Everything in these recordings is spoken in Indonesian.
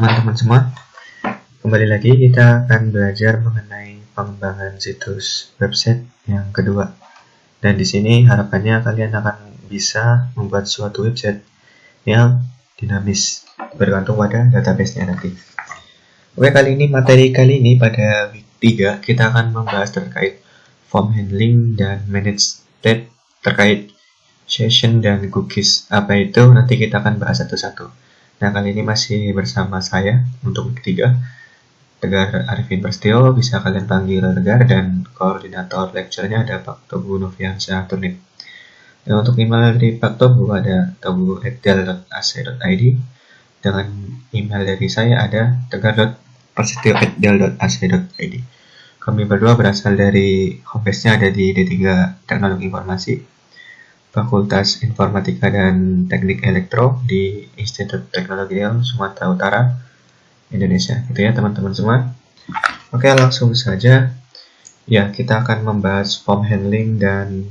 teman-teman semua, kembali lagi kita akan belajar mengenai pengembangan situs website yang kedua. Dan di sini harapannya kalian akan bisa membuat suatu website yang dinamis bergantung pada database-nya nanti. Oke, materi kali ini pada week 3 kita akan membahas terkait form handling dan manage state terkait session dan cookies. Apa itu? Nanti kita akan bahas satu-satu. Nah, kali ini masih bersama saya untuk week 3, Tegar Arifin Prasetyo, bisa kalian panggil Tegar, dan koordinator lecture-nya ada Pak Togu Noviansyah Turnip. Dan untuk email dari Pak Togu ada togu@del.ac.id, dengan email dari saya ada tegar.prasetyo@del.ac.id. Kami berdua berasal dari homepage-nya ada di D3 Teknologi Informasi, Fakultas Informatika dan Teknik Elektro di Institut Teknologi Sumatera Utara, Indonesia. Gitu ya teman-teman semua. Oke, langsung saja. Ya, kita akan membahas form handling dan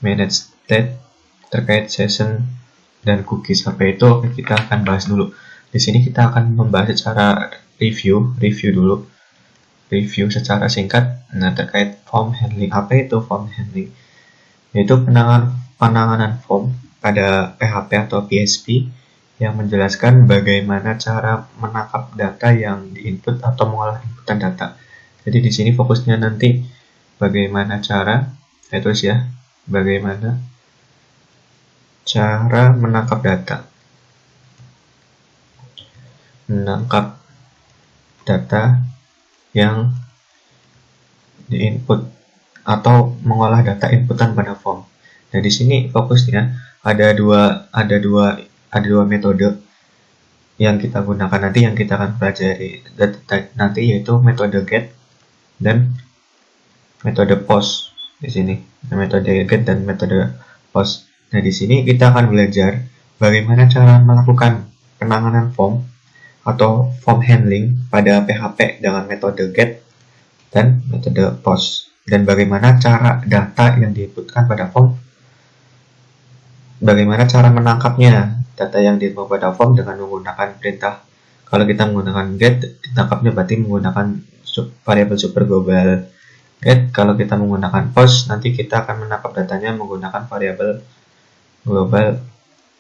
manage state terkait session dan cookies. Apa itu? Oke, kita akan bahas dulu. Di sini kita akan membahas secara review dulu. Review secara singkat. Nah, terkait form handling. Apa itu form handling? Yaitu penanganan form pada PHP atau PHP yang menjelaskan bagaimana cara menangkap data yang diinput atau mengolah inputan data. Jadi di sini fokusnya nanti bagaimana cara bagaimana cara menangkap data yang diinput atau mengolah data inputan pada form. Nah, di sini fokusnya ada dua metode yang kita gunakan nanti, yang kita akan pelajari nanti, yaitu metode get dan metode post. Di sini metode get dan metode post. Nah, di sini kita akan belajar bagaimana cara melakukan penanganan form atau form handling pada PHP dengan metode get dan metode post, dan bagaimana cara data yang diinputkan pada form, bagaimana cara menangkapnya data yang diinput pada form dengan menggunakan perintah. Kalau kita menggunakan get, ditangkapnya berarti menggunakan variabel super global get. Kalau kita menggunakan post, nanti kita akan menangkap datanya menggunakan variabel global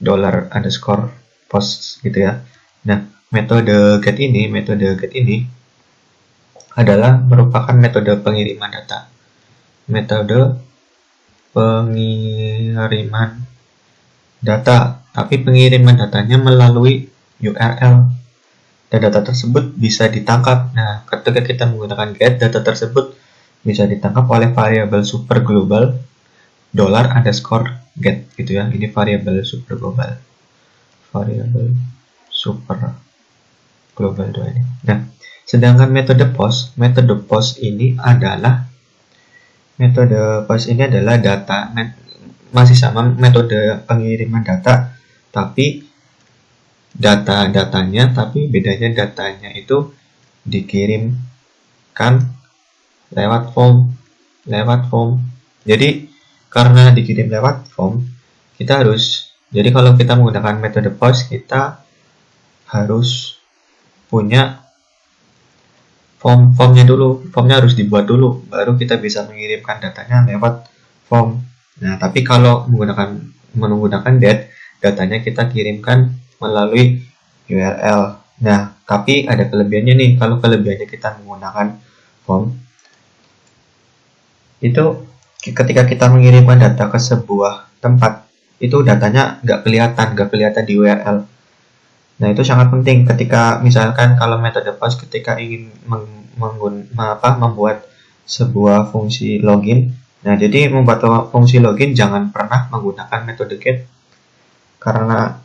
$_post gitu ya. Nah, metode get ini adalah merupakan metode pengiriman data. Tapi pengiriman datanya melalui URL, dan data tersebut bisa ditangkap. Nah, ketika kita menggunakan get, data tersebut bisa ditangkap oleh variabel super global $_get gitu ya. Ini variabel super global ini. Nah, sedangkan metode post ini adalah data, masih sama metode pengiriman data, tapi bedanya datanya itu dikirimkan lewat form. Jadi karena dikirim lewat form, jadi kalau kita menggunakan metode post, kita harus punya formnya dulu. Formnya harus dibuat dulu, baru kita bisa mengirimkan datanya lewat form. Nah, tapi kalau menggunakan get, datanya kita kirimkan melalui URL. Nah, tapi ada kelebihannya nih. Kalau kelebihannya kita menggunakan form, itu ketika kita mengirimkan data ke sebuah tempat, itu datanya nggak kelihatan di URL. Nah, itu sangat penting ketika misalkan kalau metode post, ketika ingin membuat sebuah fungsi login. Nah, jadi membuat fungsi login jangan pernah menggunakan metode get. Karena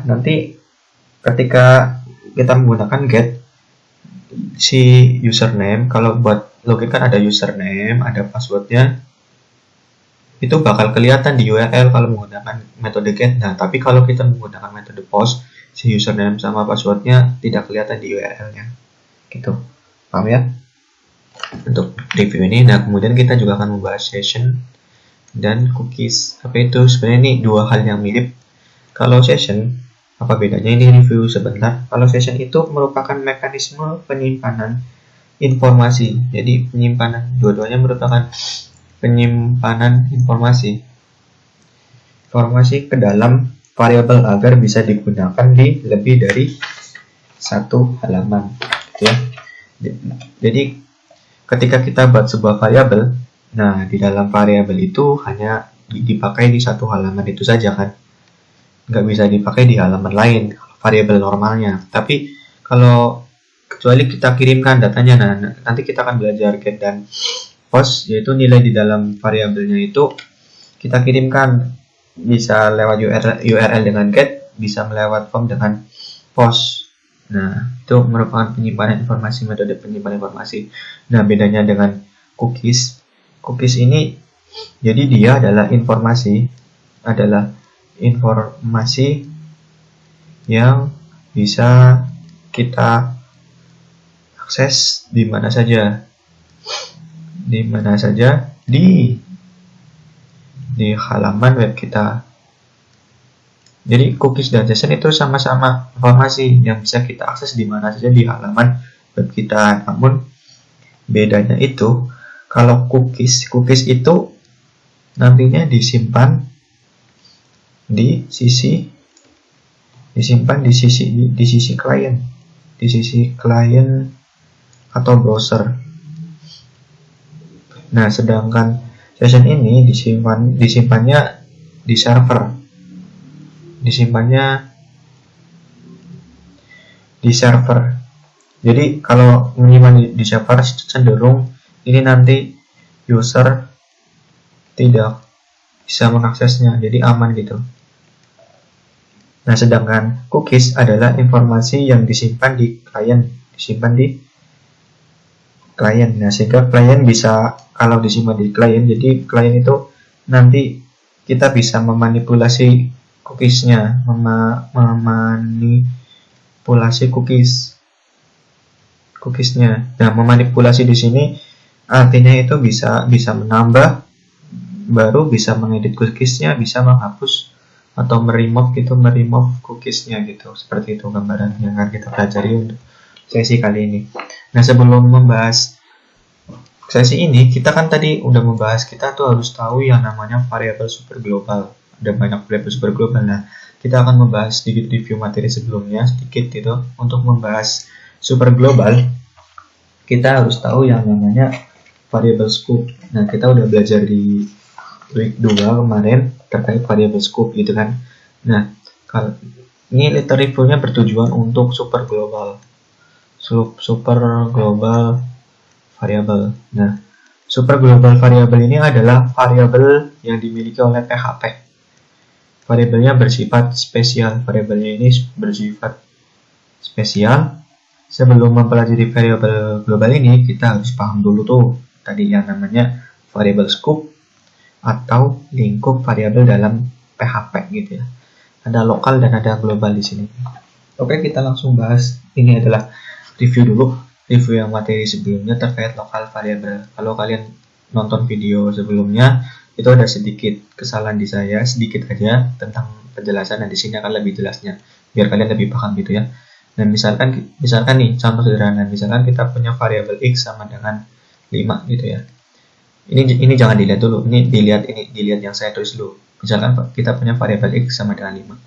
nanti ketika kita menggunakan get, si username, kalau buat login kan ada username, ada passwordnya, itu bakal kelihatan di URL kalau menggunakan metode get. Nah, tapi kalau kita menggunakan metode post, si username sama passwordnya tidak kelihatan di URL-nya. Gitu. Paham ya? Untuk review ini. Nah, kemudian kita juga akan membahas session dan cookies. Apa itu? Sebenarnya ini dua hal yang mirip. Kalau session Apa bedanya? Ini review sebentar. Kalau session itu merupakan mekanisme penyimpanan informasi. Jadi penyimpanan, dua-duanya merupakan penyimpanan informasi ke dalam variabel agar bisa digunakan di lebih dari satu halaman, ya. Jadi ketika kita buat sebuah variabel, nah di dalam variabel itu hanya dipakai di satu halaman itu saja kan, nggak bisa dipakai di halaman lain variabel normalnya. Tapi kalau kecuali kita kirimkan datanya, nah nanti kita akan belajar get dan post, yaitu nilai di dalam variabelnya itu kita kirimkan bisa lewat URL dengan get, bisa melewat form dengan post. Nah, itu merupakan penyimpanan informasi, metode penyimpanan informasi. Nah, bedanya dengan cookies. Cookies ini, jadi dia adalah informasi yang bisa kita akses di mana saja di halaman web kita. Jadi cookies dan JSON itu sama-sama informasi yang bisa kita akses di mana saja di halaman web kita. Namun bedanya itu, kalau cookies itu nantinya disimpan di sisi klien atau browser. Nah, sedangkan session ini disimpannya di server. Jadi kalau menyimpan di server cenderung ini nanti user tidak bisa mengaksesnya, jadi aman gitu. Nah, sedangkan cookies adalah informasi yang disimpan di klien. Nah, sehingga klien bisa, kalau disimpan di klien, jadi klien itu nanti kita bisa memanipulasi cookiesnya, memanipulasi cookiesnya. Nah, memanipulasi di sini artinya itu bisa menambah, baru bisa mengedit cookiesnya, bisa menghapus atau meremove cookiesnya gitu. Seperti itu gambaran yang akan kita pelajari untuk sesi kali ini. Nah, sebelum membahas sesi ini, kita kan tadi udah membahas, kita tuh harus tahu yang namanya variabel super global. Ada banyak variabel super global. Nah, kita akan membahas sedikit review materi sebelumnya, sedikit gitu. Untuk membahas super global, kita harus tahu yang namanya variabel scope. Nah, kita udah belajar di week 2 kemarin terkait variabel scope gitu kan. Nah, ini literatur reviewnya bertujuan untuk super global variabel. Nah, super global variabel ini adalah variabel yang dimiliki oleh PHP. Variabelnya bersifat spesial. Sebelum mempelajari variabel global ini, kita harus paham dulu tuh tadi yang namanya variabel scope atau lingkup variabel dalam PHP gitu ya. Ada lokal dan ada global di sini. Oke, kita langsung bahas. Ini adalah review yang materi sebelumnya terkait lokal variabel. Kalau kalian nonton video sebelumnya, itu ada sedikit kesalahan di saya, sedikit aja tentang penjelasan, dan di sini akan lebih jelasnya biar kalian lebih paham gitu ya. Nah, misalkan nih contoh sederhana, misalkan kita punya variabel x sama dengan 5 gitu ya. Ini jangan dilihat dulu, ini dilihat yang saya tulis dulu. Misalkan kita punya variabel x sama dengan 5.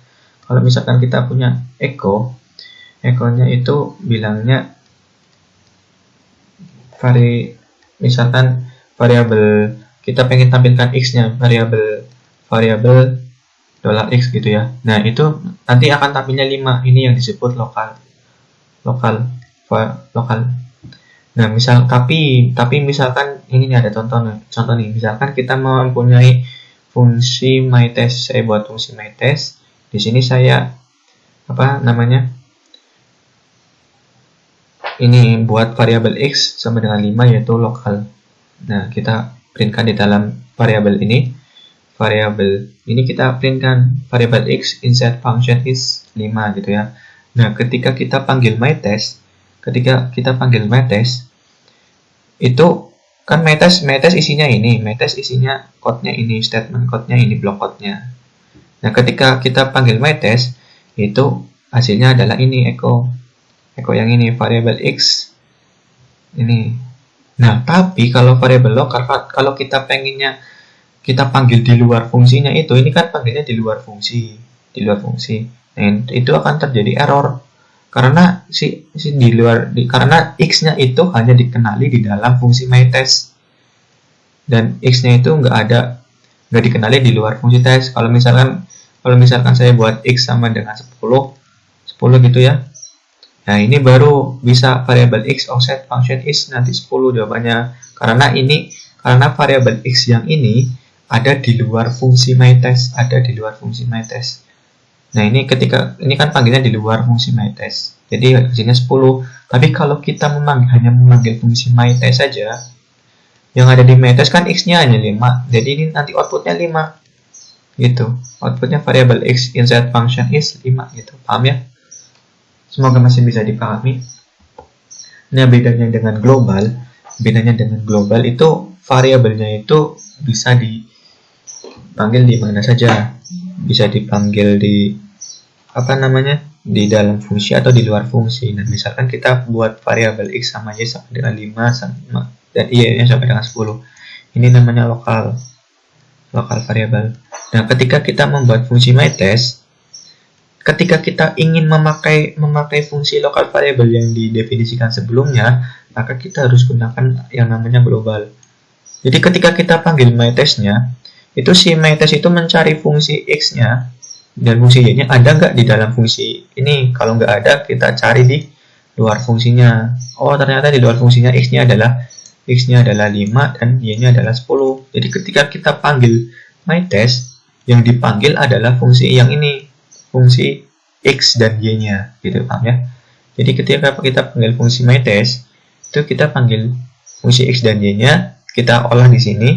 Kalau misalkan kita punya echo-nya itu bilangnya misalkan variabel, kita pengen tampilkan x-nya, variabel $x gitu ya. Nah, itu nanti akan tampilnya 5. Ini yang disebut lokal. Nah, tapi misalkan ini ada contoh nih. Misalkan kita mempunyai fungsi myTest. Saya buat fungsi myTest. Di sini saya ini buat variabel x sama dengan 5 yaitu lokal. Nah, kita printkan di dalam variabel ini. Variabel ini kita printkan variabel x inside function is 5 gitu ya. Nah, ketika kita panggil myTest, itu kan myTest isinya ini, code-nya ini, statement code-nya ini, block code-nya. Nah, ketika kita panggil myTest, itu hasilnya adalah ini echo yang ini, variabel x ini. Nah, tapi kalau variabel lokal, kalau kita pengennya kita panggil di luar fungsinya itu, ini kan panggilnya di luar fungsi, Nah, itu akan terjadi error karena karena x-nya itu hanya dikenali di dalam fungsi myTest, dan x-nya itu nggak dikenali di luar fungsi test. Kalau misalkan saya buat x sama dengan 10 gitu ya. Nah, ini baru bisa variabel x offset function is nanti 10 jawabannya. Karena variabel x yang ini ada di luar fungsi myTest, Nah, ini kan panggilnya di luar fungsi myTest. Jadi hasilnya 10. Tapi kalau kita hanya memanggil fungsi myTest saja, yang ada di myTest kan x-nya hanya 5. Jadi ini nanti outputnya 5. Gitu. Outputnya variabel x inside function is 5 gitu. Paham ya? Semoga masih bisa dipahami. Nah, bedanya dengan global itu variabelnya itu bisa dipanggil di mana saja. Bisa dipanggil di di dalam fungsi atau di luar fungsi. Nah, misalkan kita buat variabel x sama y sama dengan 5 dan y-nya sampai dengan 10. Ini namanya lokal variabel. Nah, ketika kita membuat fungsi myTest, ketika kita ingin memakai fungsi lokal variabel yang didefinisikan sebelumnya, maka kita harus gunakan yang namanya global. Jadi ketika kita panggil myTest-nya, itu si myTest itu mencari fungsi x-nya dan fungsi y-nya ada nggak di dalam fungsi ini. Kalau nggak ada, kita cari di luar fungsinya. Oh, ternyata di luar fungsinya x-nya adalah 5 dan y-nya adalah 10. Jadi ketika kita panggil myTest, yang dipanggil adalah fungsi yang ini, fungsi x dan y-nya, gitu, paham ya? Jadi ketika kita panggil fungsi myTest, itu kita panggil fungsi x dan y-nya, kita olah di sini.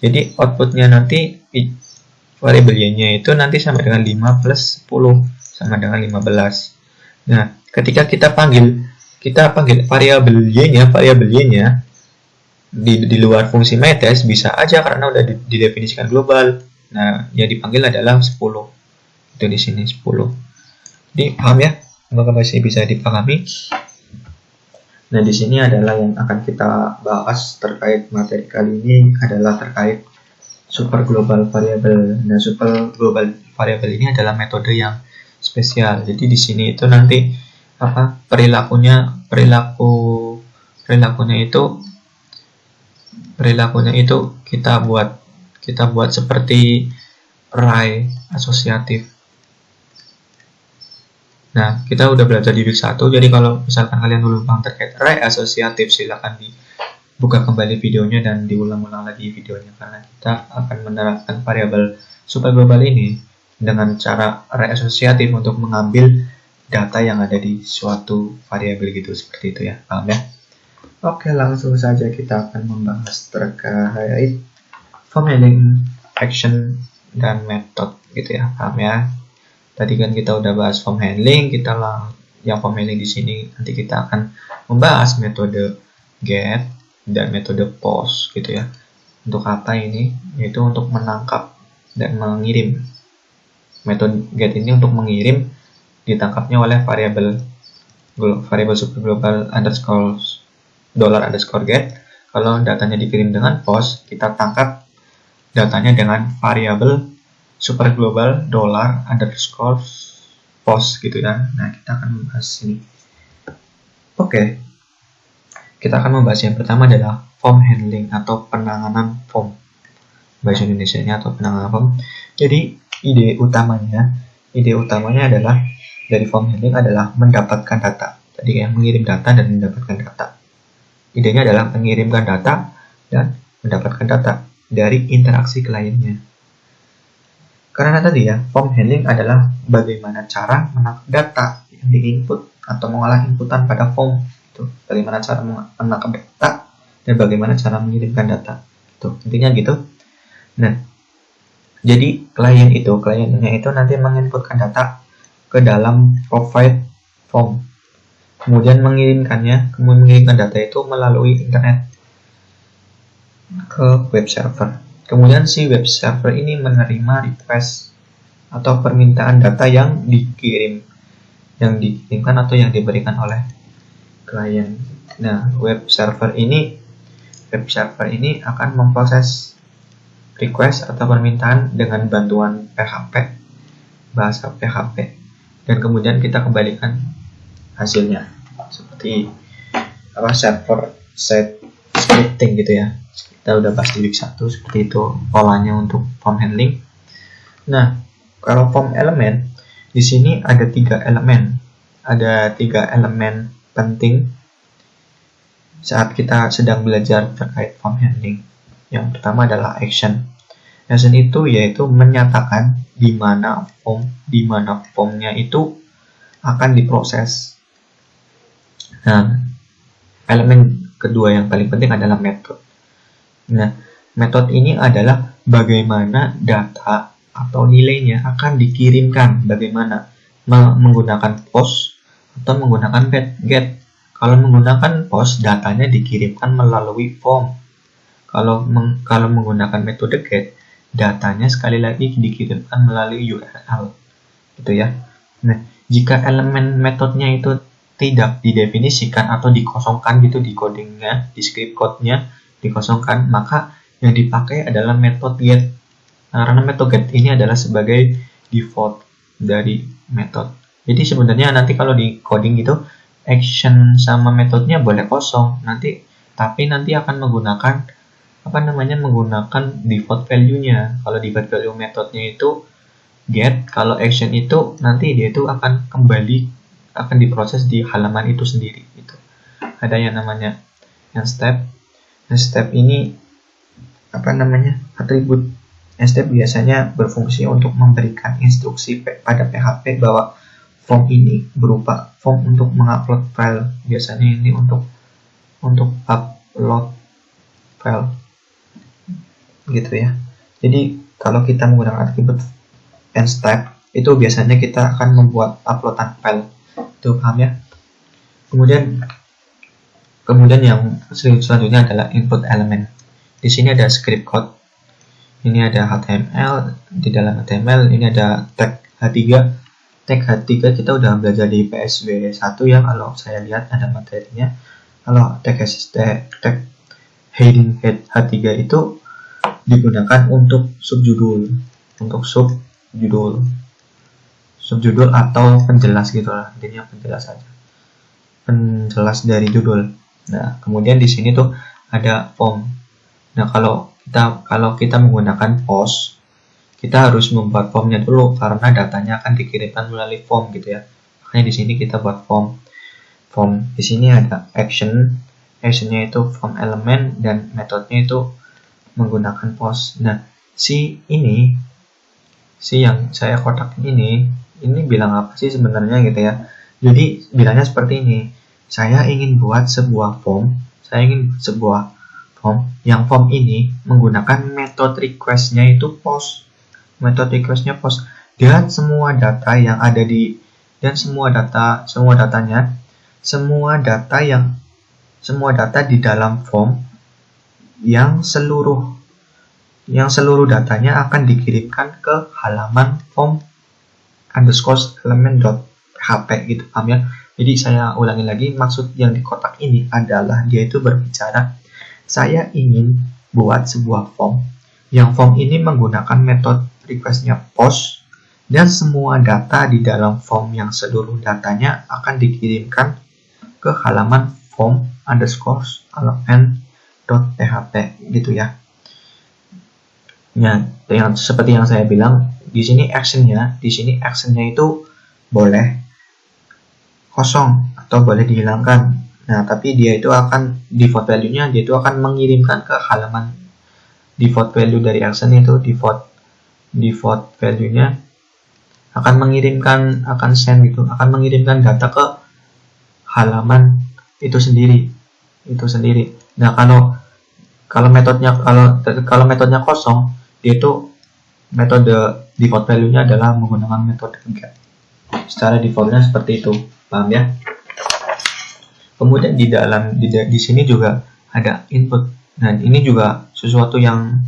Jadi outputnya nanti variabel y-nya itu nanti sama dengan 5 plus 10 sama dengan 15. Nah, ketika kita panggil variabel y-nya di luar fungsi myTest bisa aja karena udah didefinisikan global. Nah, yang dipanggil adalah 10. Itu di sini 10. Jadi paham ya? Semoga masih bisa dipahami. Nah, di sini adalah yang akan kita bahas terkait materi kali ini adalah terkait super global variable. Nah, super global variable ini adalah metode yang spesial. Jadi di sini itu nanti perilakunya itu kita buat seperti array asosiatif. Nah, kita udah belajar di week 1, jadi kalau misalkan kalian belum paham terkait array asosiatif, silakan dibuka kembali videonya dan diulang-ulang lagi videonya, karena kita akan menerapkan variabel super global ini dengan cara array asosiatif untuk mengambil data yang ada di suatu variabel gitu, seperti itu ya, paham ya? Oke, langsung saja kita akan membahas terkait form handling, action, dan method gitu ya, paham ya? Tadi kan kita udah bahas form handling, yang form handling di sini nanti kita akan membahas metode get dan metode post gitu ya. Untuk apa ini? Yaitu untuk menangkap dan mengirim. Metode get ini untuk mengirim, ditangkapnya oleh variabel super global $_get. Kalau datanya dikirim dengan post, kita tangkap datanya dengan variabel super global $_post gitu ya. Nah, kita akan membahas ini. Oke. Kita akan membahas yang pertama adalah form handling atau penanganan form. Bahasa Indonesianya atau penanganan form. Jadi, ide utamanya adalah dari form handling adalah mendapatkan data. Tadi yang mengirim data dan mendapatkan data. Idenya adalah mengirimkan data dan mendapatkan data dari interaksi kliennya. Karena tadi ya, form handling adalah bagaimana cara menangkap data yang diinput atau mengolah inputan pada form. Itu bagaimana cara menangkap data dan bagaimana cara mengirimkan data. Itu intinya gitu. Nah, jadi kliennya itu nanti menginputkan data ke dalam provide form. Kemudian mengirimkan data itu melalui internet ke web server. Kemudian si web server ini menerima request atau permintaan data yang dikirimkan atau yang diberikan oleh klien. Nah, web server ini akan memproses request atau permintaan dengan bantuan PHP, bahasa PHP, dan kemudian kita kembalikan hasilnya seperti server side scripting gitu ya. Kita udah bahas di week 1 seperti itu polanya untuk form handling. Nah, kalau form element di sini ada 3 elemen. Ada 3 elemen penting saat kita sedang belajar terkait form handling. Yang pertama adalah action. Action itu yaitu menyatakan di mana formnya itu akan diproses. Nah, elemen kedua yang paling penting adalah method. Nah, metode ini adalah bagaimana data atau nilainya akan dikirimkan, bagaimana menggunakan post atau menggunakan get. Kalau menggunakan post, datanya dikirimkan melalui form. Kalau menggunakan metode get, datanya sekali lagi dikirimkan melalui URL, gitu ya. Nah, jika elemen metodenya itu tidak didefinisikan atau dikosongkan gitu di codingnya, di script code-nya dikosongkan, maka yang dipakai adalah metode get. Karena metode get ini adalah sebagai default dari metode. Jadi sebenarnya nanti kalau di coding gitu, action sama metodenya boleh kosong tapi nanti akan menggunakan menggunakan default value-nya. Kalau default value metodenya itu get, kalau action itu nanti dia itu akan diproses di halaman itu sendiri gitu. Ada yang namanya step. Step ini atribut step biasanya berfungsi untuk memberikan instruksi pada PHP bahwa form ini berupa form untuk mengupload file. Biasanya ini untuk upload file gitu ya. Jadi kalau kita menggunakan atribut step itu biasanya kita akan membuat uploadan file. Itu paham ya? Kemudian yang selanjutnya adalah input element. Di sini ada script code. Ini ada HTML. Di dalam HTML ini ada tag H3. Tag H3 kita udah belajar di PSW 1 ya, kalau saya lihat ada materinya. Kalau tag heading H3 itu digunakan untuk subjudul atau penjelas gitu lah, intinya penjelas aja, penjelas dari judul. Nah, kemudian di sini tuh ada form. Nah, kalau kita menggunakan post, kita harus membuat formnya dulu karena datanya akan dikirimkan melalui form gitu ya. Makanya di sini kita buat form. Di sini ada actionnya itu form element, dan metodenya itu menggunakan post. Nah, yang saya kotakin ini bilang apa sih sebenarnya gitu ya. Jadi bilangnya seperti ini. Saya ingin buat sebuah form. Yang form ini menggunakan metode request-nya itu post. Metode request-nya post. Dan semua data yang ada semua data di dalam form yang seluruh datanya akan dikirimkan ke halaman form _element.php gitu, paham ya? Jadi saya ulangi lagi, maksud yang di kotak ini adalah dia itu berbicara, saya ingin buat sebuah form. Yang form ini menggunakan metode request-nya post, dan semua data di dalam form yang seluruh datanya akan dikirimkan ke halaman form _element.php gitu ya. Ya, seperti yang saya bilang, di sini actionnya itu boleh kosong atau boleh dihilangkan. Nah, tapi dia itu akan default value-nya dia itu akan mengirimkan ke halaman default value dari action itu default value-nya akan mengirimkan data ke halaman itu sendiri. Nah, kalau metodenya kosong, dia itu metode default value-nya adalah menggunakan metode get. Secara default-nya seperti itu, paham ya? Kemudian di sini juga ada input. Nah, ini juga sesuatu yang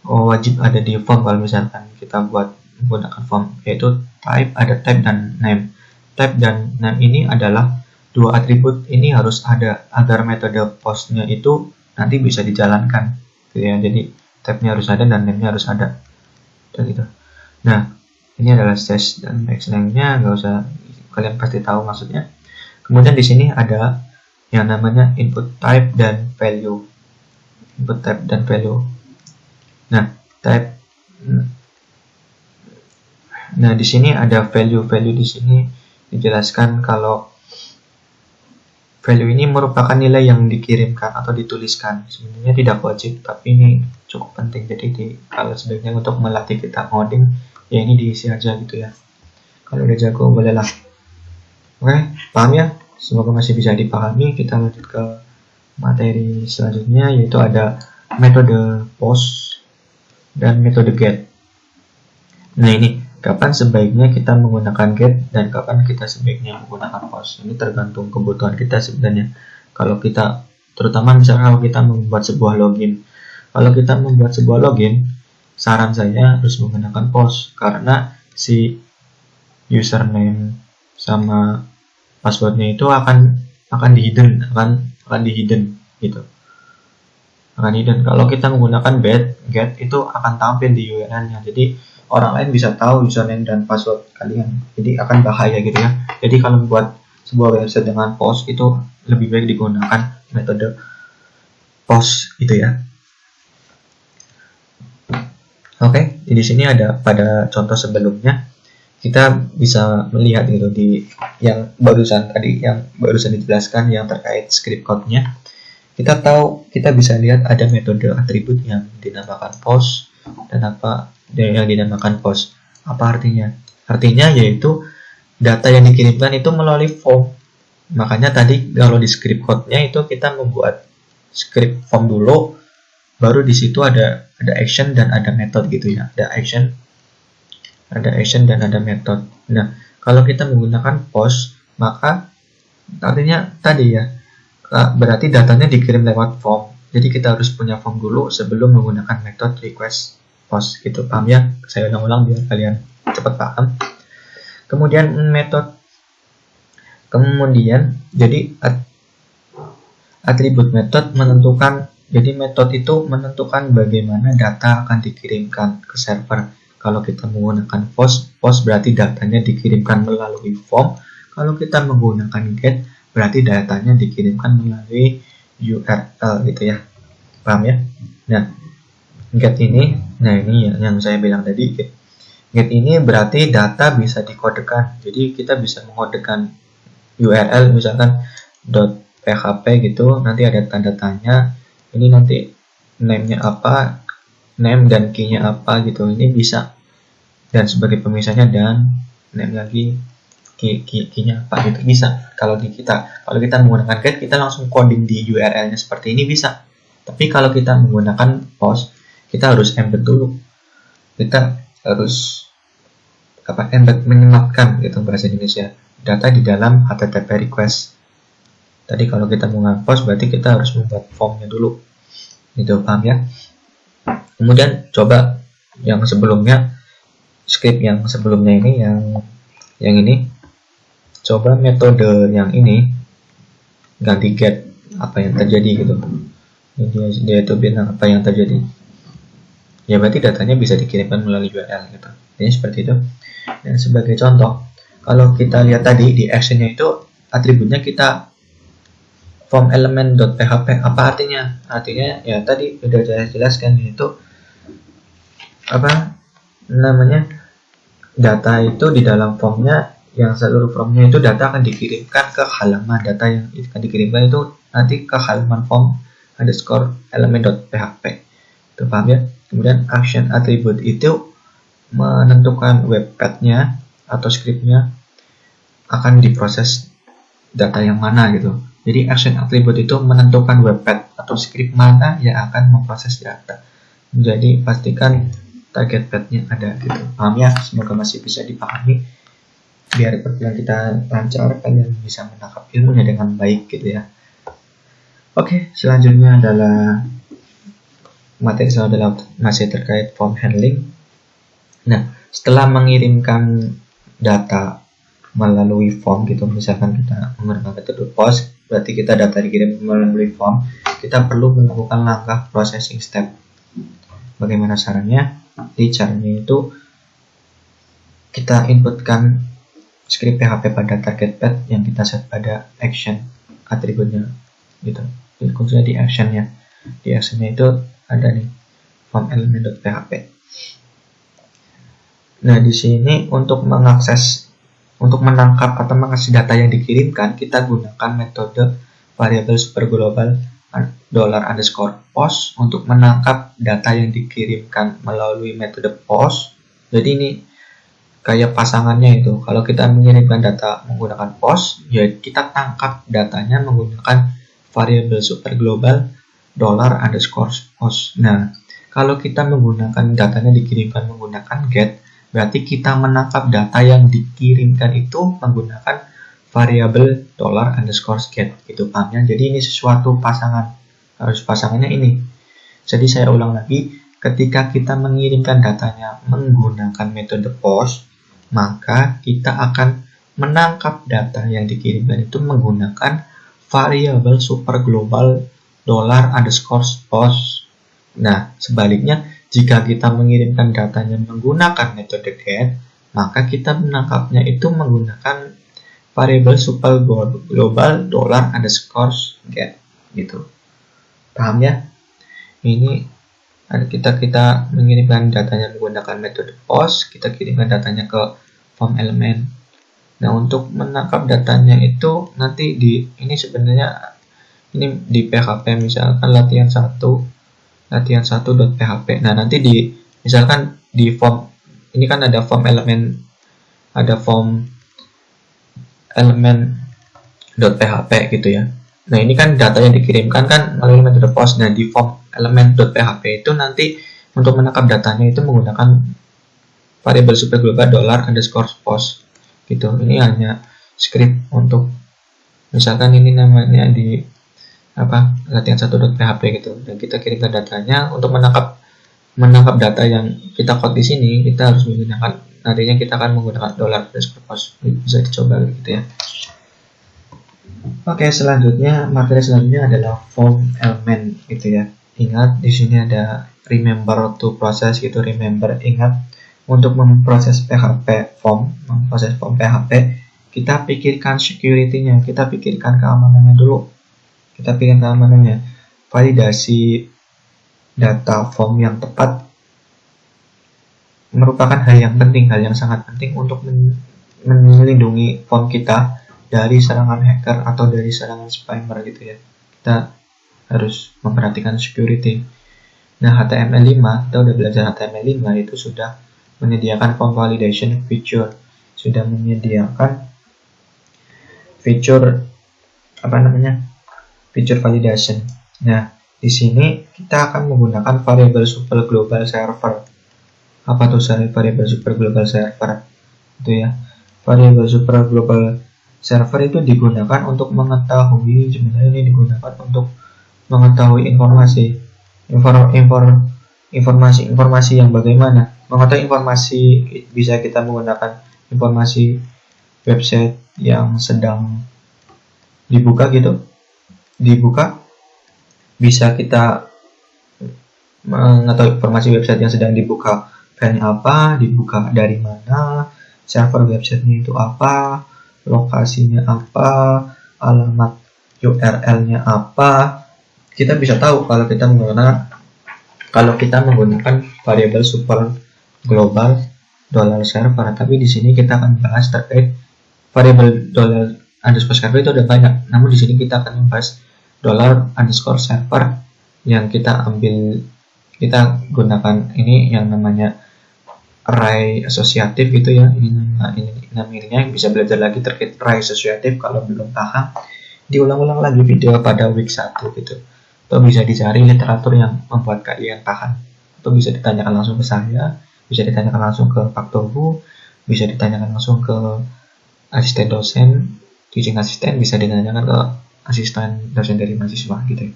wajib ada di form kalau misalkan kita buat menggunakan form, yaitu type, ada type dan name. Type dan name ini adalah dua atribut ini harus ada agar metode postnya itu nanti bisa dijalankan, gitu ya. Jadi type-nya harus ada dan name-nya harus ada, dan gitu. Nah, ini adalah stage dan max name-nya, nggak usah, kalian pasti tahu maksudnya. Kemudian di sini ada yang namanya input type dan value. Input type dan value. Nah, type. Nah, di sini ada value di sini dijelaskan kalau value ini merupakan nilai yang dikirimkan atau dituliskan. Sebenarnya tidak wajib, tapi ini cukup penting. Jadi kalau sebaiknya untuk melatih kita coding, ya ini diisi aja gitu ya. Kalau udah jago bolehlah. Oke, paham ya? Semoga masih bisa dipahami. Kita lanjut ke materi selanjutnya, yaitu ada metode post dan metode get. Nah, ini kapan sebaiknya kita menggunakan get dan kapan kita sebaiknya menggunakan post. Ini tergantung kebutuhan kita sebenarnya. Kalau kita, terutama misalnya kalau kita membuat sebuah login. Kalau kita membuat sebuah login, saran saya harus menggunakan post, karena si username sama passwordnya itu akan di-hidden gitu. Akan hidden. Kalau kita menggunakan get itu akan tampil di URL-nya. Jadi orang lain bisa tahu username dan password kalian. Jadi akan bahaya gitu ya. Jadi kalau membuat sebuah website dengan post itu lebih baik digunakan metode post gitu ya. Oke, di sini ada pada contoh sebelumnya kita bisa melihat gitu di yang barusan dijelaskan yang terkait script code-nya. Kita bisa lihat ada metode atribut yang dinamakan post dan yang dinamakan post. Apa artinya? Artinya yaitu data yang dikirimkan itu melalui form. Makanya tadi kalau di script code-nya itu kita membuat script form dulu, baru di situ ada action dan ada method gitu ya. Ada action dan ada method. Nah, kalau kita menggunakan post, maka artinya tadi ya, berarti datanya dikirim lewat form. Jadi kita harus punya form dulu sebelum menggunakan method request post gitu. Paham ya? Saya ulang-ulang biar kalian cepat paham. Kemudian jadi atribut method menentukan, jadi method itu menentukan bagaimana data akan dikirimkan ke server. Kalau kita menggunakan post berarti datanya dikirimkan melalui form. Kalau kita menggunakan get, berarti datanya dikirimkan melalui URL gitu ya. Paham ya? Nah, get ini, ini yang saya bilang tadi, get ini berarti data bisa dikodekan. Jadi kita bisa mengodekan URL misalkan .php gitu, nanti ada tanda tanya, ini nanti name-nya apa, name dan key-nya apa gitu, ini bisa. Dan sebagai pemisahnya dan name lagi, key-nya apa gitu bisa. Kalau kita menggunakan get, kita langsung coding di URL-nya seperti ini bisa. Tapi kalau kita menggunakan post, kita harus embed dulu. Kita harus embed, menyematkan gitu bahasa Indonesia, data di dalam HTTP request. Tadi kalau kita menggunakan post berarti kita harus membuat formnya dulu. Gitu, paham ya? Kemudian coba yang sebelumnya, script yang sebelumnya ini, yang ini, coba metode yang ini ganti get, apa yang terjadi gitu. Dia itu bilang apa yang terjadi. Ya berarti datanya bisa dikirimkan melalui URL gitu. Jadi seperti itu. Dan sebagai contoh, kalau kita lihat tadi di actionnya itu atributnya kita form element.php. Apa artinya? Artinya ya tadi sudah saya jelaskan, yaitu data itu di dalam formnya, yang seluruh formnya itu data akan dikirimkan ke halaman, data yang akan dikirimkan itu nanti ke halaman form _element.php. Itu paham ya? Kemudian action attribute itu menentukan web path-nya atau script-nya akan diproses data yang mana gitu. Jadi action attribute itu menentukan web path atau script mana yang akan memproses data. Jadi pastikan target path-nya ada gitu. Paham ya? Semoga masih bisa dipahami. Biar perjalanan kita lancar, kalian bisa menangkap ilmunya dengan baik gitu ya. Oke, selanjutnya adalah materi adalah masih terkait form handling. Nah, setelah mengirimkan data melalui form gitu, misalkan kita menggunakan metode POST, berarti kita data dikirim melalui form, kita perlu melakukan langkah processing step. Bagaimana caranya? Di caranya itu kita inputkan script PHP pada target path yang kita set pada action atributnya gitu. Khususnya di actionnya. Di actionnya itu ada nih form element.php. Nah, di sini untuk menangkap atau mengakses data yang dikirimkan, kita gunakan metode variable superglobal $_post untuk menangkap data yang dikirimkan melalui metode post. Jadi ini kayak pasangannya itu. Kalau kita mengirimkan data menggunakan post, ya kita tangkap datanya menggunakan variable superglobal $_post. Nah, kalau kita menggunakan datanya dikirimkan menggunakan get, berarti kita menangkap data yang dikirimkan itu menggunakan variable $_get. Gitu pahamnya. Jadi ini sesuatu pasangan. Harus pasangannya ini. Jadi saya ulang lagi, ketika kita mengirimkan datanya menggunakan metode post, maka kita akan menangkap data yang dikirimkan itu menggunakan variable superglobal $_post. Nah, sebaliknya, jika kita mengirimkan datanya menggunakan metode get, maka kita menangkapnya itu menggunakan variable superglobal $_get gitu. Paham ya? Ini kita mengirimkan datanya menggunakan metode post, kita kirimkan datanya ke form element. Nah, untuk menangkap datanya itu nanti ini sebenarnya ini di PHP misalkan latihan 1.php. Nah, nanti misalkan di form ini kan ada form element.php gitu ya. Nah, ini kan data yang dikirimkan kan melalui metode post. Nah, di form element.php itu nanti untuk menangkap datanya itu menggunakan variable superglobal $_post gitu. Ini hanya script untuk misalkan ini namanya di latihan 1.php gitu. Dan kita kirimkan datanya untuk menangkap data yang kita code di sini, kita harus menggunakan nantinya kita akan menggunakan $_post. Bisa dicoba gitu ya. Oke, selanjutnya materi selanjutnya adalah form element gitu ya. Ingat di sini ada remember to process gitu, ingat untuk memproses memproses form PHP, kita pikirkan security-nya, kita pikirkan keamanannya dulu. Kita pikirkan keamanannya. Validasi data form yang tepat merupakan hal yang penting, hal yang sangat penting untuk melindungi form kita dari serangan hacker atau dari serangan spammer gitu ya. Kita harus memperhatikan security. Nah, HTML5, kita udah belajar HTML5 itu sudah menyediakan form validation feature, sudah menyediakan fitur validation. Nah, di sini kita akan menggunakan variable superglobal server. Apa tuh variable superglobal server? Itu ya. Variable superglobal server itu digunakan untuk mengetahui, sebenarnya ini digunakan untuk mengetahui informasi yang bagaimana. Mengetahui informasi bisa kita menggunakan informasi website yang sedang dibuka gitu. Bisa kita mengetahui informasi website yang sedang dibuka, filenya apa, dibuka dari mana, server websitenya itu apa, lokasinya apa, alamat URL-nya apa. Kita bisa tahu kalau kita menggunakan variable superglobal $server. Tapi di sini kita akan bahas terkait variable $_server itu ada banyak. Namun di sini kita akan membahas $_server yang kita gunakan ini yang namanya array asosiatif gitu ya. Ini namanya bisa belajar lagi terkait array asosiatif kalau belum paham. Diulang-ulang lagi video pada week 1 gitu. Atau bisa dicari literatur yang membuat kalian paham. Atau bisa ditanyakan langsung ke saya, bisa ditanyakan langsung ke Pak Tobu, bisa ditanyakan langsung ke asisten dosen, teaching assistant, bisa ditanyakan ke asisten dosen dari mahasiswa gitu.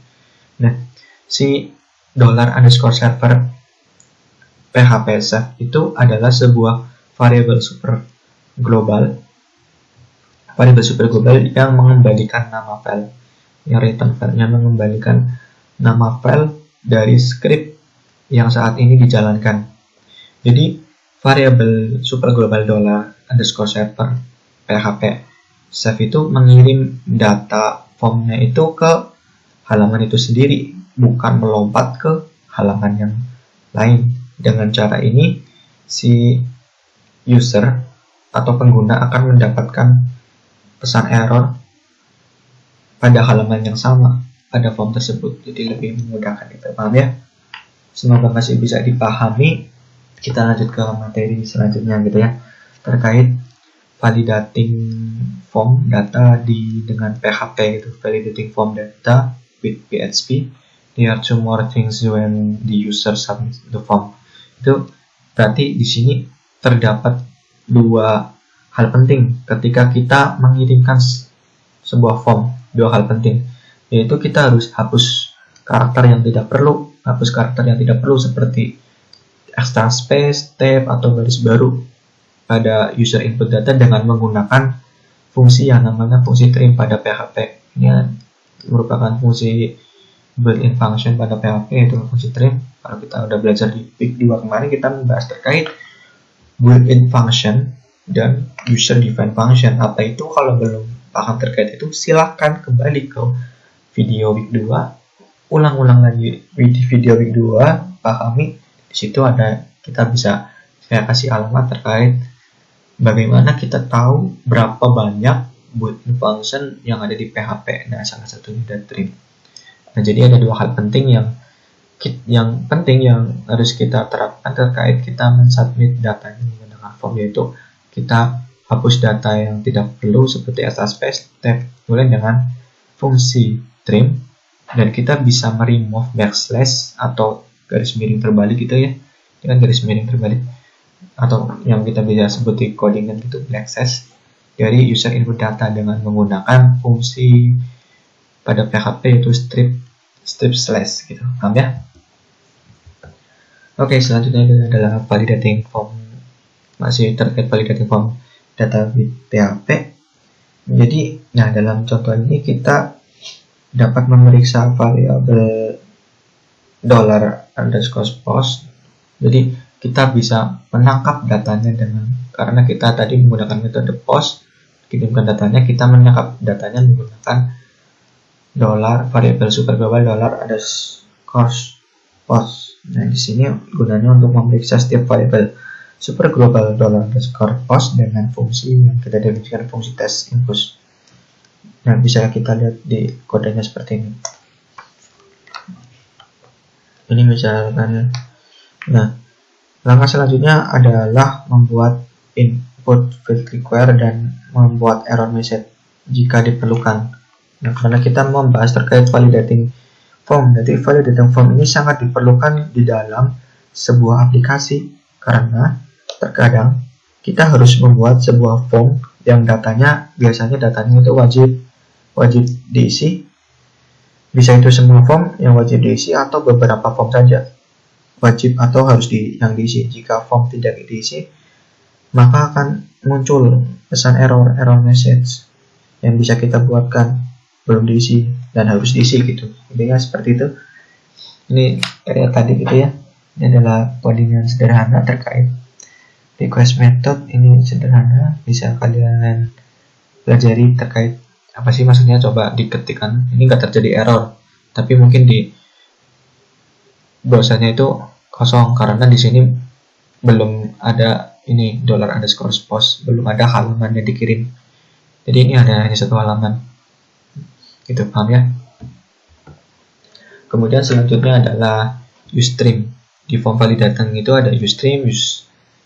Nah, si $_server PHP Chef itu adalah sebuah variabel super global yang mengembalikan nama file, yang return filenya mengembalikan nama file dari script yang saat ini dijalankan. Jadi variabel super global $_server PHP Chef itu mengirim data formnya itu ke halaman itu sendiri, bukan melompat ke halaman yang lain. Dengan cara ini, si user atau pengguna akan mendapatkan pesan error pada halaman yang sama pada form tersebut. Jadi lebih memudahkan itu, paham ya? Semoga masih bisa dipahami. Kita lanjut ke materi selanjutnya gitu ya, terkait validating form data dengan PHP gitu. Validating form data with PHP. There are two more things when the user submits the form. Itu berarti di sini terdapat dua hal penting ketika kita mengirimkan sebuah form. Dua hal penting, yaitu kita harus hapus karakter yang tidak perlu. Hapus karakter yang tidak perlu seperti extra space, tab, atau garis baru pada user input data dengan menggunakan fungsi yang namanya fungsi trim pada PHP. Ini merupakan fungsi built-in function pada PHP, yaitu fungsi trim. Kalau kita udah belajar di week 2 kemarin, kita membahas terkait built-in function dan user-defined function. Apa itu? Kalau belum paham terkait itu, silahkan kembali ke video week 2, ulang-ulang lagi di video week 2, pahami. Di situ ada, saya kasih alamat terkait bagaimana kita tahu berapa banyak built-in function yang ada di PHP. Nah, salah satunya ada trim. Nah, jadi ada dua hal penting yang harus kita terapkan terkait kita mensubmit datanya menggunakan form, yaitu kita hapus data yang tidak perlu seperti extra space, tab, kemudian dengan fungsi trim, dan kita bisa meremove backslash atau garis miring terbalik gitu ya, dengan garis miring terbalik, atau yang kita bisa sebut di codingan gitu, backslash, dari user input data dengan menggunakan fungsi pada PHP yaitu strip slash gitu, paham ya? Oke, selanjutnya adalah validating form, masih terkait validating form data with PHP. Jadi, nah dalam contoh ini kita dapat memeriksa variabel $_post. Jadi kita bisa menangkap datanya karena kita tadi menggunakan metode post, kirimkan datanya, kita menangkap datanya menggunakan variabel super global $_post. Nah, di sini gunanya untuk memeriksa setiap variabel super global $_post dengan fungsi yang kita definisikan fungsi test input. Nah, bisa kita lihat di kodenya seperti ini. Ini misalkan, nah, langkah selanjutnya adalah membuat input field require dan membuat error message jika diperlukan. Nah, karena kita membahas terkait validating form, jadi validating form ini sangat diperlukan di dalam sebuah aplikasi karena terkadang kita harus membuat sebuah form yang biasanya datanya itu wajib diisi. Bisa itu semua form yang wajib diisi atau beberapa form saja wajib atau harus yang diisi. Jika form tidak diisi, maka akan muncul pesan error message yang bisa kita buatkan belum diisi dan harus diisi gitu. Intinya seperti itu. Ini area tadi gitu ya. Ini adalah codingan sederhana terkait request method. Ini sederhana, bisa kalian pelajari terkait apa sih maksudnya, coba diketikkan. Ini nggak terjadi error, tapi mungkin di browsernya itu kosong karena di sini belum ada ini $_post, belum ada halaman yang dikirim. Jadi ini hanya satu halaman. Gitu, paham ya? Kemudian selanjutnya adalah useStream. Di form validating itu ada useStream,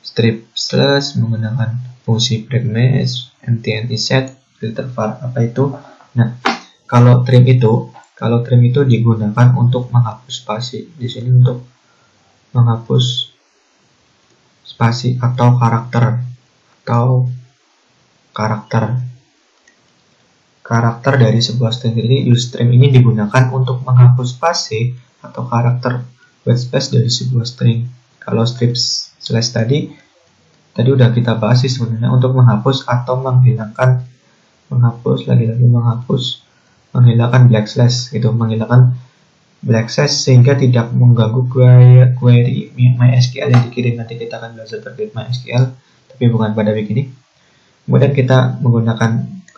strip slash menggunakan fungsi breakmesh, mtn set, filter var, apa itu? Nah, kalau trim itu digunakan untuk menghapus spasi. Di sini untuk menghapus spasi atau karakter dari sebuah string. Jadi useStream ini digunakan untuk menghapus spasi atau karakter white space dari sebuah string. Kalau strip slash tadi udah kita bahas sih sebenarnya, untuk menghapus atau menghilangkan, menghilangkan black slash gitu, menghilangkan black slash sehingga tidak mengganggu query MySQL yang dikirim. Nanti kita akan belajar terkait MySQL, tapi bukan pada week ini. Kemudian ketika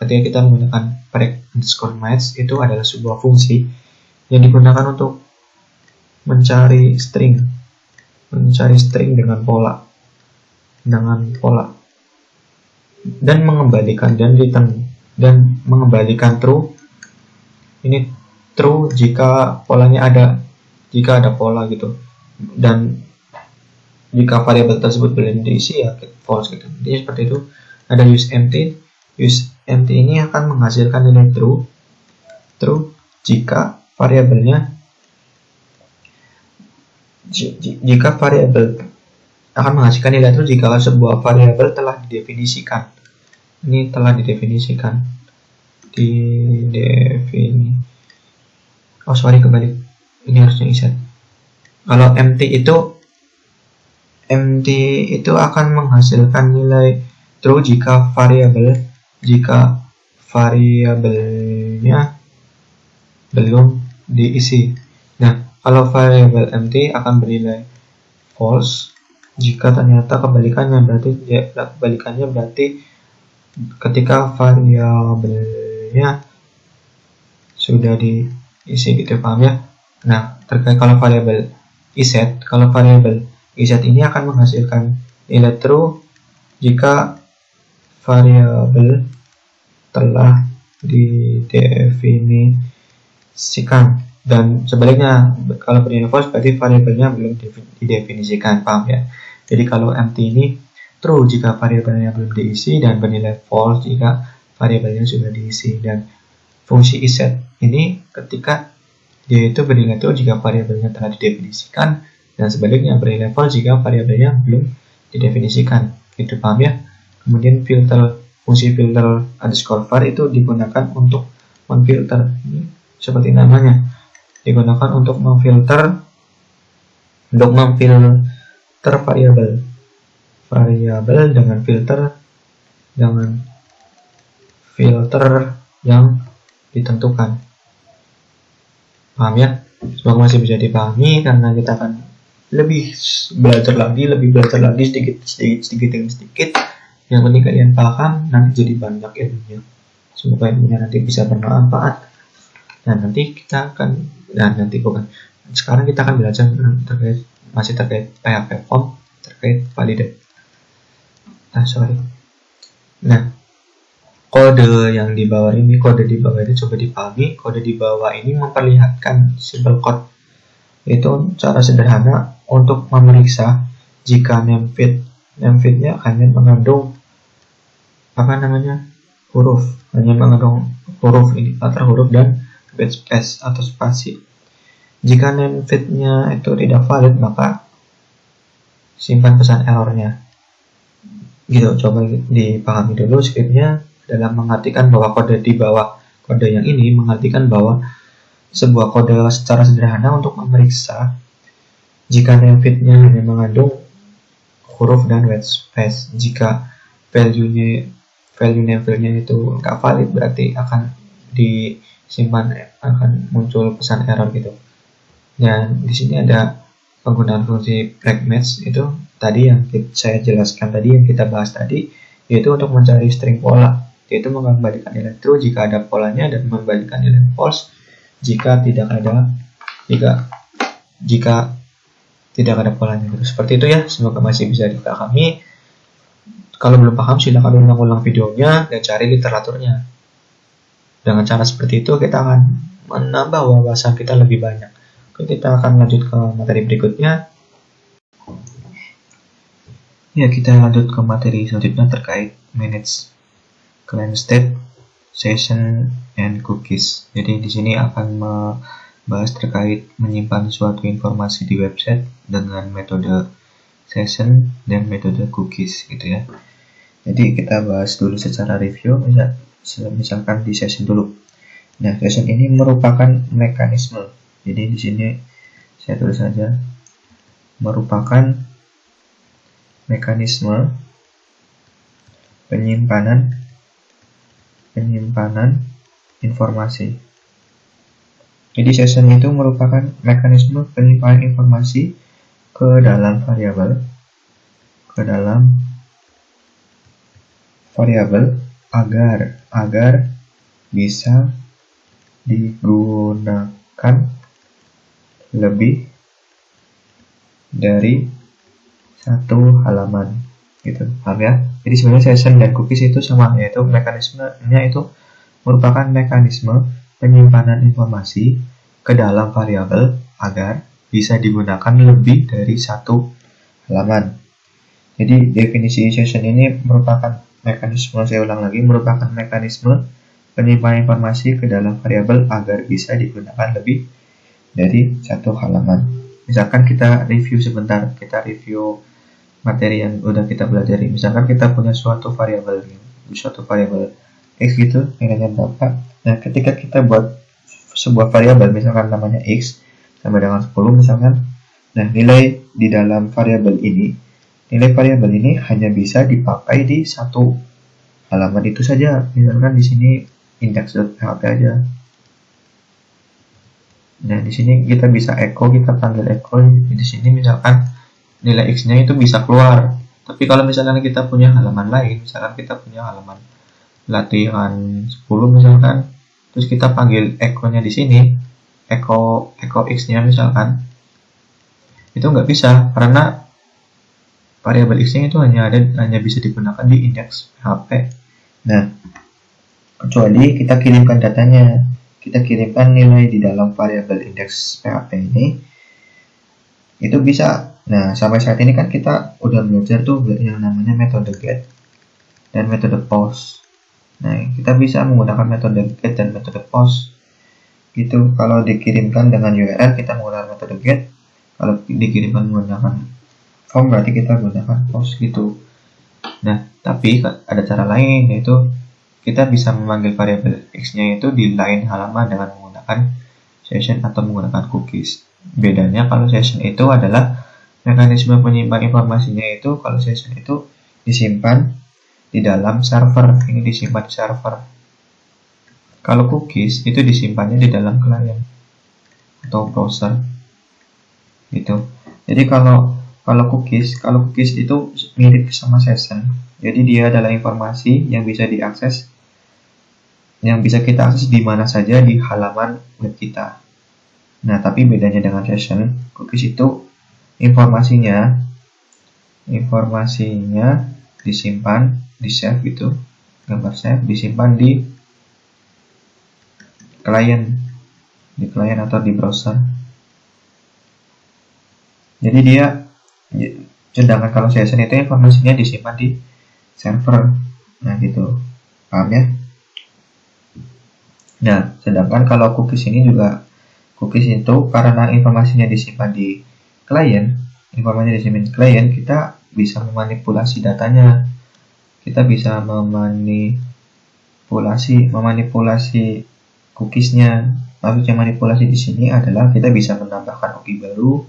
kita menggunakan break_match, itu adalah sebuah fungsi yang digunakan untuk mencari string dengan pola dan mengembalikan dan mengembalikan true. Ini true jika ada pola gitu, dan jika variabel tersebut belum diisi ya false gitu. Jadi seperti itu. Ada use empty ini akan menghasilkan nilai true jika variabel akan menghasilkan nilai true jika sebuah variabel telah didefinisikan. Ini telah didefinisikan. Kebalik. Ini harusnya iset. Kalau empty itu akan menghasilkan nilai true jika variabelnya belum diisi. Nah, kalau variabel empty akan bernilai false jika ternyata kebalikannya berarti ketika variabelnya sudah diisi gitu, paham ya? Nah, terkait kalau variabel iset ini akan menghasilkan nilai true jika variabel telah didefinisikan, dan sebaliknya kalau bernilai false berarti variabelnya belum didefinisikan, paham ya? Jadi kalau empty ini true jika variabelnya belum diisi dan bernilai false jika variabelnya sudah diisi. Dan fungsi iset ini ketika dia itu bernilai true jika variabelnya telah didefinisikan dan sebaliknya bernilai false jika variabelnya belum didefinisikan. Itu paham ya? Kemudian fungsi filter _var itu digunakan untuk memfilter. Ini seperti namanya, digunakan untuk memfilter variabel dengan filter yang ditentukan. Paham ya? Semoga masih bisa dipahami, karena kita akan lebih belajar lagi sedikit. Yang penting kalian paham, nanti jadi banyak ilmunya. Semoga ilmunya nanti bisa bermanfaat. Sekarang kita akan belajar terkait PHP form, terkait validate. Nah, kode di bawah ini coba dipahami. Kode di bawah ini memperlihatkan simple code. Itu cara sederhana untuk memeriksa jika name-feed-nya hanya mengandung huruf indikator huruf dan backspace atau spasi. Jika name-feed-nya itu tidak valid, maka simpan pesan errornya. Gitu, coba dipahami dulu scriptnya dalam mengartikan bahwa kode yang ini mengartikan bahwa sebuah kode secara sederhana untuk memeriksa jika name-feed-nya hanya mengandung huruf dan backspace. Jika value name-feed-nya itu nggak valid, berarti akan muncul pesan error gitu. Dan di sini ada penggunaan fungsi break_match, itu tadi yang saya jelaskan tadi, yang kita bahas tadi, yaitu untuk mencari string pola, yaitu mengembalikan nilai true jika ada polanya dan mengembalikan nilai false jika tidak ada polanya gitu. Seperti itu ya, semoga masih bisa dipahami. Kalau belum paham silakan ulang-ulang videonya dan cari literaturnya. Dengan cara seperti itu kita akan menambah wawasan kita lebih banyak. Oke, kita akan lanjut ke materi berikutnya. Ya, kita lanjut ke materi selanjutnya terkait manage client state, session, and cookies. Jadi di sini akan membahas terkait menyimpan suatu informasi di website dengan metode session dan metode cookies gitu ya. Jadi kita bahas dulu secara review, misalkan di session dulu. Nah, session ini merupakan mekanisme. Jadi di sini saya tulis saja merupakan mekanisme penyimpanan informasi. Jadi session itu merupakan mekanisme penyimpanan informasi ke dalam variabel agar bisa digunakan lebih dari satu halaman, gitu, paham ya? Jadi sebenarnya session dan cookies itu sama, yaitu mekanismenya itu merupakan mekanisme penyimpanan informasi ke dalam variabel agar bisa digunakan lebih dari satu halaman. Jadi definisi session ini merupakan mekanisme, saya ulang lagi, merupakan mekanisme penyimpanan informasi ke dalam variabel agar bisa digunakan lebih dari satu halaman. Misalkan kita review sebentar, kita review materi yang udah kita pelajari. Misalkan kita punya suatu variabel x gitu, nilainya berapa. Nah, ketika kita buat sebuah variabel, misalkan namanya x sama dengan 10 misalkan. Nah, nilai di dalam variabel ini hanya bisa dipakai di satu halaman itu saja. Misalkan di sini index.php aja. Nah, di sini kita bisa kita panggil echo. Di sini misalkan nilai x-nya itu bisa keluar. Tapi kalau misalkan kita punya halaman lain, misalkan kita punya halaman latihan 10 misalkan, terus kita panggil echo-nya di sini, echo x-nya misalkan, itu nggak bisa karena variabel x-nya itu hanya bisa digunakan di index PHP. Nah, kecuali kita kirimkan datanya, kita kirimkan nilai di dalam variabel index PHP ini, itu bisa. Nah, sampai saat ini kan kita udah belajar tuh yang namanya metode get dan metode post. Nah, kita bisa menggunakan metode get dan metode post gitu. Kalau dikirimkan dengan URL kita menggunakan metode get, kalau dikirimkan menggunakan form berarti kita gunakan post gitu. Nah, tapi ada cara lain, yaitu kita bisa memanggil variabel x-nya itu di lain halaman dengan menggunakan session atau menggunakan cookies. Bedanya kalau session itu adalah mekanisme penyimpan informasinya itu, kalau session itu disimpan di dalam server, ini disimpan di server. Kalau cookies itu disimpannya di dalam client atau browser gitu. Jadi kalau cookies itu mirip sama session. Jadi dia adalah informasi yang bisa diakses, yang bisa kita akses di mana saja di halaman web kita. Nah, tapi bedanya dengan session, cookies itu informasinya disimpan, di save gitu, gambar save disimpan di client atau di browser. Jadi sedangkan kalau session itu informasinya disimpan di server. Nah, gitu, paham ya? Nah, sedangkan kalau cookies ini juga, cookies itu karena informasinya disimpan di client, kita bisa memanipulasi datanya. Kita bisa memanipulasi cookiesnya. Maksudnya manipulasi di sini adalah kita bisa menambahkan cookie baru,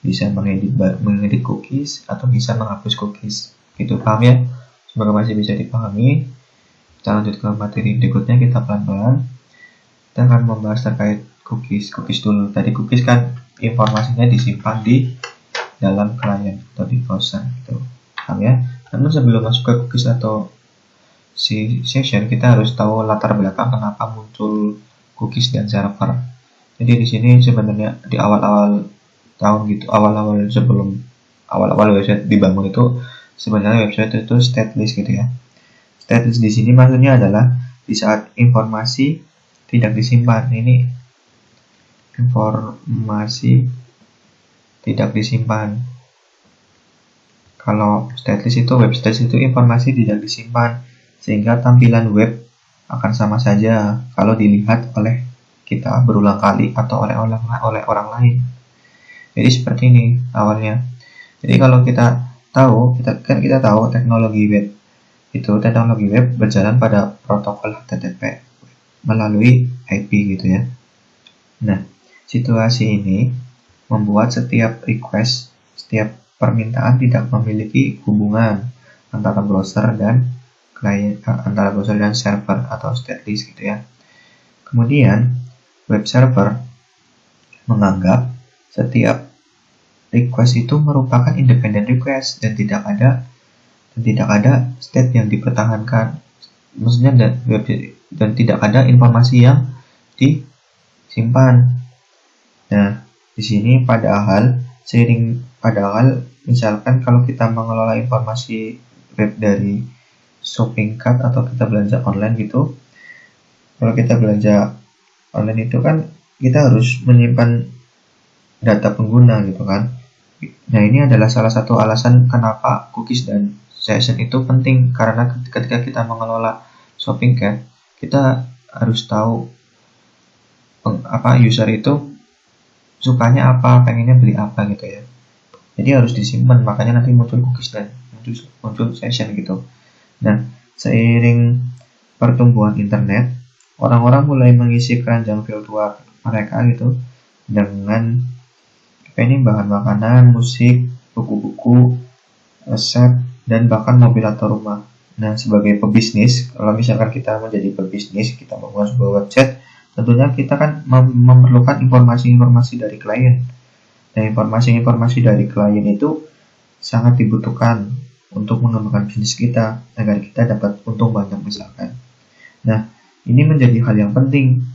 bisa mengedit cookies, atau bisa menghapus cookies. Gitu, paham ya? Semoga masih bisa dipahami. Kita lanjut ke materi berikutnya, kita pelan-pelan. Kita akan membahas terkait cookies dulu. Tadi cookies kan informasinya disimpan di dalam client atau di browser gitu, paham ya? Namun sebelum masuk ke cookies atau si session, kita harus tahu latar belakang kenapa muncul cookies dan server. Jadi di sini sebenarnya di awal-awal tahun gitu, sebelum website dibangun itu, sebenarnya website itu stateless gitu ya. Stateless di sini maksudnya adalah di saat informasi tidak disimpan. Ini informasi tidak disimpan. Kalau stateless itu, web stateless itu informasi tidak disimpan, sehingga tampilan web akan sama saja kalau dilihat oleh kita berulang kali atau oleh orang lain. Jadi seperti ini awalnya. Jadi kalau kita tahu teknologi web berjalan pada protokol HTTP melalui IP gitu ya. Nah, situasi ini membuat setiap permintaan tidak memiliki hubungan antara browser dan klien, antara browser dan server atau stateless gitu ya. Kemudian web server menganggap setiap request itu merupakan independent request dan tidak ada state yang dipertahankan, maksudnya dan tidak ada informasi yang disimpan. Nah, di sini padahal misalkan kalau kita mengelola informasi web dari shopping cart atau kita belanja online gitu, kalau kita belanja online itu kan kita harus menyimpan data pengguna gitu kan. Nah, ini adalah salah satu alasan kenapa cookies dan session itu penting, karena ketika kita mengelola shopping cart, kita harus tahu user itu sukanya apa, pengennya beli apa gitu ya. Jadi harus disimpan, makanya nanti muncul cookies dan muncul session gitu. Nah, seiring pertumbuhan internet, orang-orang mulai mengisi keranjang virtual mereka gitu dengan bahan makanan, musik, buku-buku, resep, dan bahkan mobil atau rumah. Nah, sebagai pebisnis, kalau misalkan kita menjadi pebisnis, kita membuat sebuah website, tentunya kita kan memerlukan informasi-informasi dari klien. Nah, informasi-informasi dari klien itu sangat dibutuhkan untuk mengembangkan bisnis kita agar kita dapat untung banyak misalkan. Nah, ini menjadi hal yang penting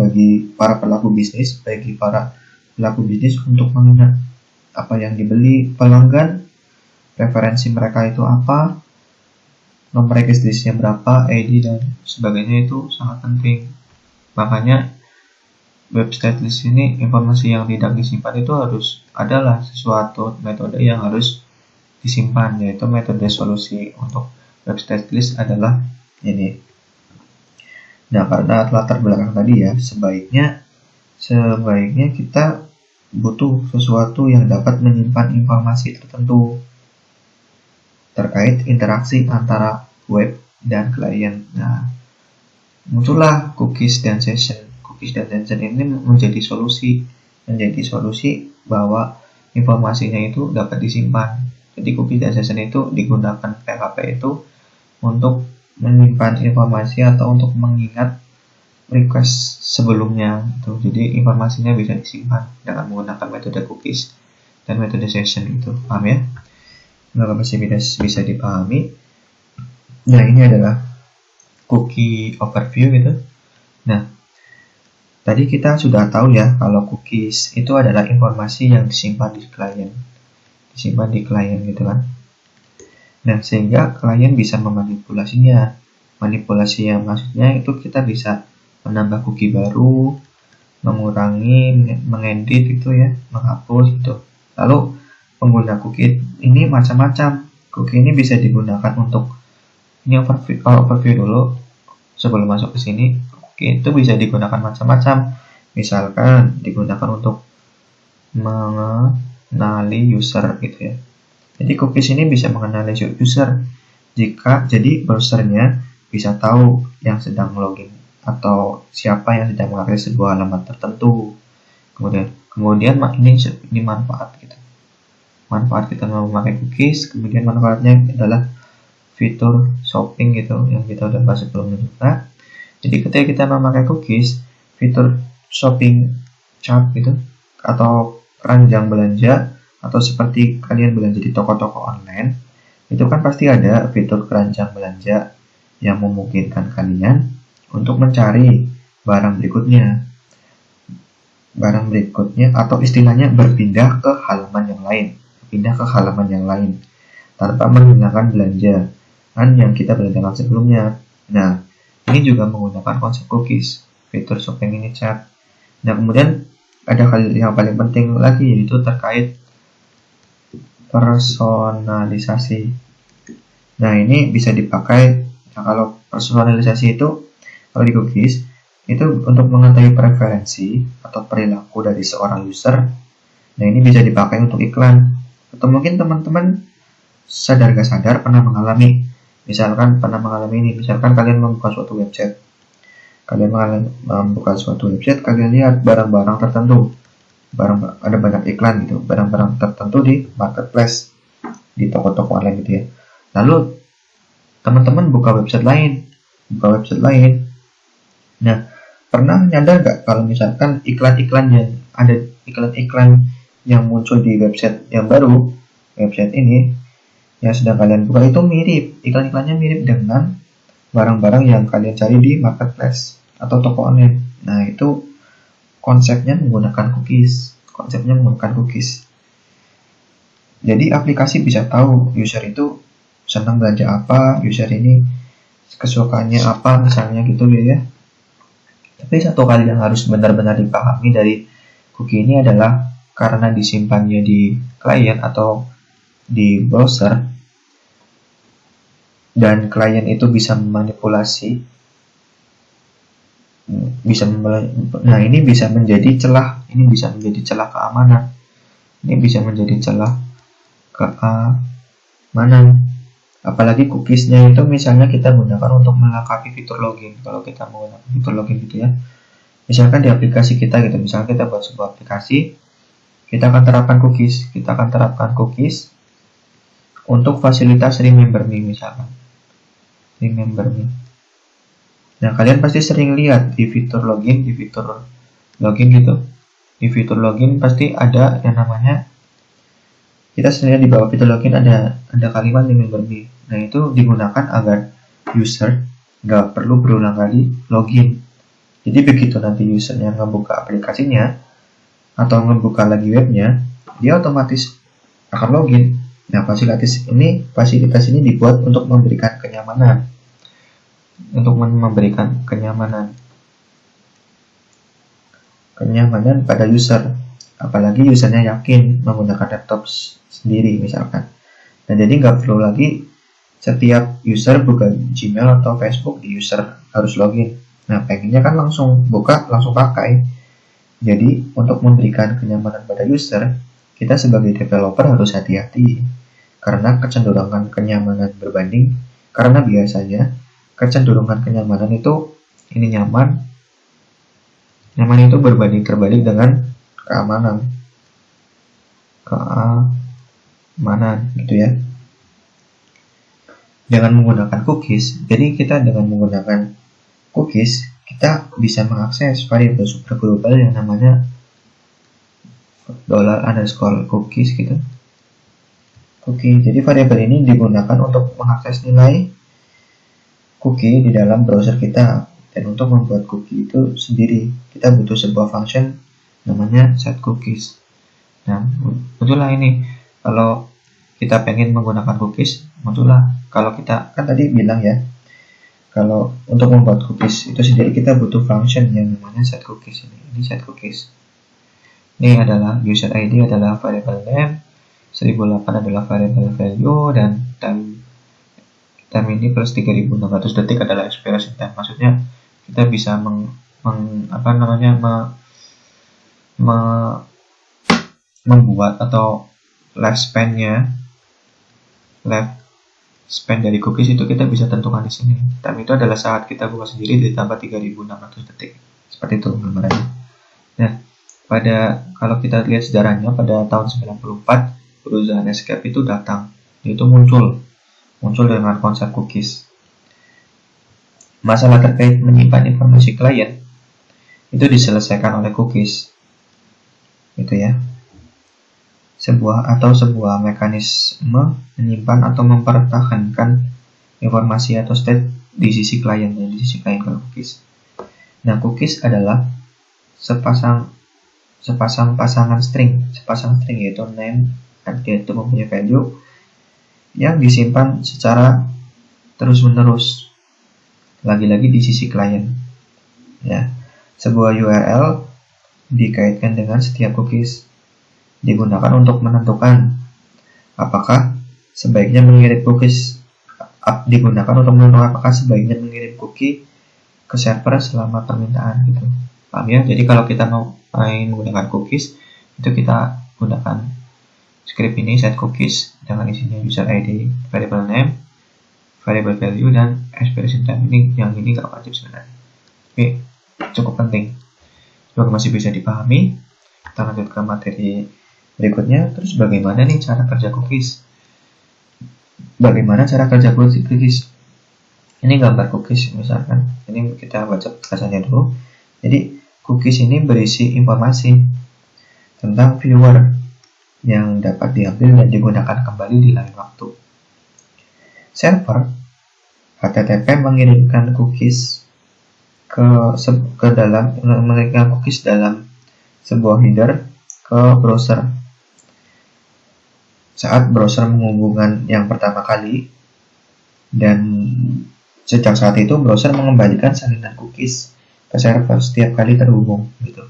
bagi para pelaku bisnis, untuk mengingat apa yang dibeli pelanggan, referensi mereka itu apa, nomor registrasinya berapa, ID dan sebagainya itu sangat penting. Makanya web stateless ini, informasi yang tidak disimpan itu adalah sesuatu metode yang harus disimpan, yaitu metode solusi untuk web stateless adalah ini. Nah, karena latar belakang tadi ya, sebaiknya kita butuh sesuatu yang dapat menyimpan informasi tertentu terkait interaksi antara web dan klien. Nah, muncullah cookies dan session. Cookies dan session ini menjadi solusi bahwa informasinya itu dapat disimpan. Jadi cookies dan session itu digunakan PHP itu untuk menyimpan informasi atau untuk mengingat request sebelumnya gitu. Jadi informasinya bisa disimpan dengan menggunakan metode cookies dan metode session itu. Paham ya? Semoga masih bisa dipahami. Nah, ini adalah cookie overview gitu. Nah, tadi kita sudah tahu ya kalau cookies itu adalah informasi yang disimpan di klien gitu kan. Nah, sehingga klien bisa memanipulasinya. Manipulasi yang maksudnya itu kita bisa menambah cookie baru, mengurangi, mengedit gitu ya, menghapus gitu. Lalu pengguna cookie ini macam-macam. Cookie ini bisa digunakan untuk, ini overview dulu sebelum masuk ke sini. Cookie itu bisa digunakan macam-macam. Misalkan digunakan untuk mengenali user gitu ya. Jadi cookies ini bisa mengenali user jadi browsernya bisa tahu yang sedang login atau siapa yang sedang mengakses sebuah halaman tertentu. Kemudian ini manfaat gitu. Manfaat kita memakai cookies, kemudian manfaatnya adalah fitur shopping gitu yang kita udah bahas sebelumnya juga. Jadi ketika kita memakai cookies, fitur shopping chart gitu atau keranjang belanja, atau seperti kalian belanja di toko-toko online, itu kan pasti ada fitur keranjang belanja yang memungkinkan kalian untuk mencari barang berikutnya atau istilahnya berpindah ke halaman yang lain tanpa menggunakan belanjaan yang kita belanjakan sebelumnya. Nah, ini juga menggunakan konsep cookies, fitur shopping ini chat. Nah, kemudian ada hal yang paling penting lagi, yaitu terkait personalisasi. Nah, ini bisa dipakai. Nah, kalau personalisasi itu, kalau di cookies itu untuk mengetahui preferensi atau perilaku dari seorang user. Nah, ini bisa dipakai untuk iklan. Atau mungkin teman-teman sadar gak sadar pernah mengalami ini. Misalkan kalian membuka suatu website. Kalian lihat barang-barang tertentu. ada banyak iklan gitu, barang-barang tertentu di marketplace, di toko-toko online gitu ya. Lalu teman-teman buka website lain. Nah, pernah nyadar nggak kalau misalkan iklan-iklan yang muncul di website yang baru, website ini yang sedang kalian buka itu mirip, iklan-iklannya mirip dengan barang-barang yang kalian cari di marketplace atau toko online. Nah, itu konsepnya menggunakan cookies. Jadi aplikasi bisa tahu user itu senang belanja apa, user ini kesukaannya apa misalnya gitu ya. Tapi satu hal yang harus benar-benar dipahami dari cookie ini adalah karena disimpannya di klien atau di browser, dan klien itu bisa memanipulasi, nah ini bisa menjadi celah keamanan. Apalagi cookiesnya itu misalnya kita gunakan untuk melengkapi fitur login. Kalau kita menggunakan fitur login gitu ya, misalkan di aplikasi kita gitu, misalkan kita buat sebuah aplikasi, kita akan terapkan cookies untuk fasilitas remember me misalkan. Nah, kalian pasti sering lihat di fitur login gitu. Di fitur login pasti ada yang namanya, kita sering lihat di bawah fitur login ada kalimat remember me. Nah, itu digunakan agar user nggak perlu berulang kali login. Jadi begitu nanti usernya ngebuka aplikasinya atau ngebuka lagi webnya, dia otomatis akan login. Nah, fasilitas ini dibuat untuk memberikan kenyamanan. Kenyamanan pada user, apalagi usernya yakin menggunakan laptop sendiri misalkan. Nah, jadi nggak perlu lagi setiap user buka Gmail atau Facebook di user harus login. Nah, pengennya kan langsung buka, langsung pakai. Jadi, untuk memberikan kenyamanan pada user, kita sebagai developer harus hati-hati. Karena biasanya kecenderungan kenyamanan itu nyaman itu berbanding terbalik dengan keamanan gitu ya. Dengan menggunakan cookies, kita bisa mengakses variabel super global yang namanya $_cookies gitu. Jadi variabel ini digunakan untuk mengakses nilai cookie di dalam browser kita. Dan untuk membuat cookie itu sendiri, kita butuh sebuah function namanya setCookies. Nah, muncullah ini. Kalau kita pengen menggunakan cookies, muncullah. Kalau kita kan tadi bilang ya, kalau untuk membuat cookies itu sendiri kita butuh function yang namanya setCookies. Ini setCookies. Ini adalah user ID adalah variable name, 1008 adalah variable value, dan time ini plus 3600 detik adalah expiration time. Maksudnya kita bisa membuat atau lifespan dari cookies itu kita bisa tentukan di sini. Time itu adalah saat kita buka sendiri ditambah 3600 detik. Seperti itu gambarannya. Nah, kalau kita lihat sejarahnya, pada tahun 94 perusahaan Netscape itu datang, itu muncul dengan konsep cookies. Masalah terkait menyimpan informasi klien itu diselesaikan oleh cookies, gitu ya. Sebuah mekanisme menyimpan atau mempertahankan informasi atau state di sisi klien kalau cookies. Nah, cookies adalah sepasang string yaitu name, dan dia itu mempunyai value yang disimpan secara terus-menerus, lagi-lagi di sisi klien ya. Sebuah URL dikaitkan dengan setiap cookies, digunakan untuk menentukan apakah sebaiknya mengirim cookie ke server selama permintaan gitu. Paham ya? Jadi kalau kita mau menggunakan cookies, itu kita gunakan script ini setCookies dengan isinya user ID, variable name, variable value, dan expiration time. Yang ini nggak wajib sebenarnya, tapi cukup penting. Semoga masih bisa dipahami. Kita lanjut ke materi berikutnya. Terus bagaimana nih cara kerja cookies? Bagaimana cara kerja cookies? Ini gambar cookies misalkan. Ini kita baca penjelasannya dulu. Jadi cookies ini berisi informasi tentang viewer yang dapat diambil dan digunakan kembali di lain waktu. Server HTTP mengirimkan cookies mengirimkan cookies dalam sebuah header ke browser. Saat browser menghubungkan yang pertama kali, dan sejak saat itu browser mengembalikan salinan cookies ke server setiap kali terhubung gitu.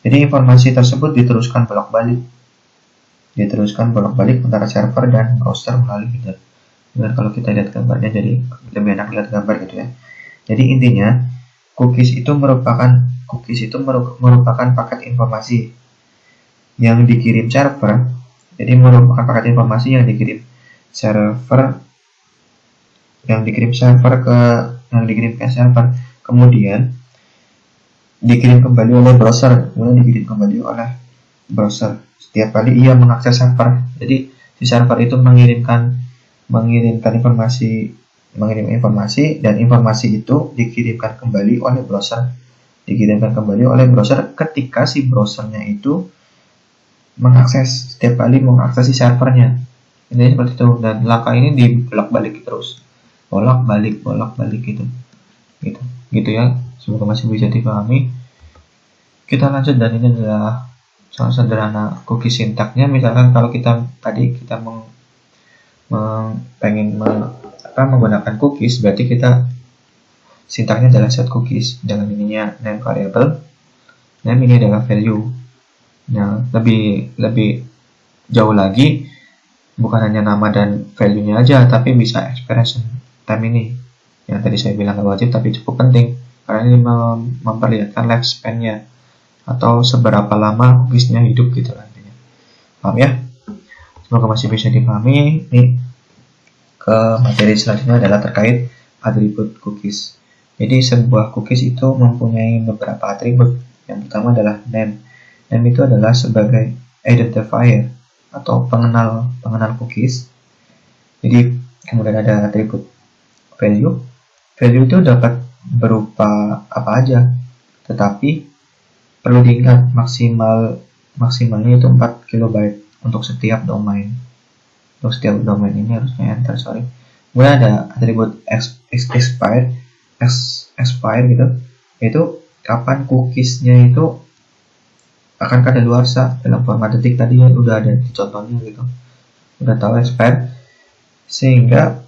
Jadi informasi tersebut diteruskan bolak-balik antara server dan browser melalui header. Dan kalau kita lihat gambarnya, jadi lebih enak lihat gambar gitu ya. Jadi intinya cookies itu merupakan paket informasi yang dikirim server. Jadi merupakan paket informasi yang dikirim ke server, kemudian dikirim kembali oleh browser. Setiap kali ia mengakses server. Jadi si server itu mengirim informasi dan informasi itu dikirimkan kembali oleh browser ketika si browsernya itu setiap kali mengakses si servernya. Ini seperti itu, dan langkah ini dibolak-balik terus, bolak-balik gitu ya. Semoga masih bisa dipahami. Kita lanjut, dan ini adalah sangat sederhana cookie sintaknya. Misalkan kalau kita pengen menggunakan cookies, berarti kita sintaknya adalah set cookies dengan ininya name variable, name ini adalah value. Nah, lebih jauh lagi, bukan hanya nama dan value-nya aja, tapi bisa expression time ini yang tadi saya bilang gak wajib tapi cukup penting, karena ini memperlihatkan lifespan-nya atau seberapa lama cookies-nya hidup gitu nantinya. Paham ya? Semoga masih bisa dipahami. Ini ke materi selanjutnya adalah terkait atribut cookies. Jadi sebuah cookies itu mempunyai beberapa atribut. Yang pertama adalah name. Name itu adalah sebagai identifier atau pengenal cookies. Jadi kemudian ada atribut value. Value itu dapat berupa apa aja, tetapi perlu diingat maksimalnya itu 4 kilobyte untuk setiap domain. Untuk setiap domain ini harusnya enter, sorry. Kemudian ada atribut expire gitu, yaitu kapan cookiesnya itu akan kadaluarsa dalam format detik. Tadi udah ada di contohnya gitu, udah tahu expire, sehingga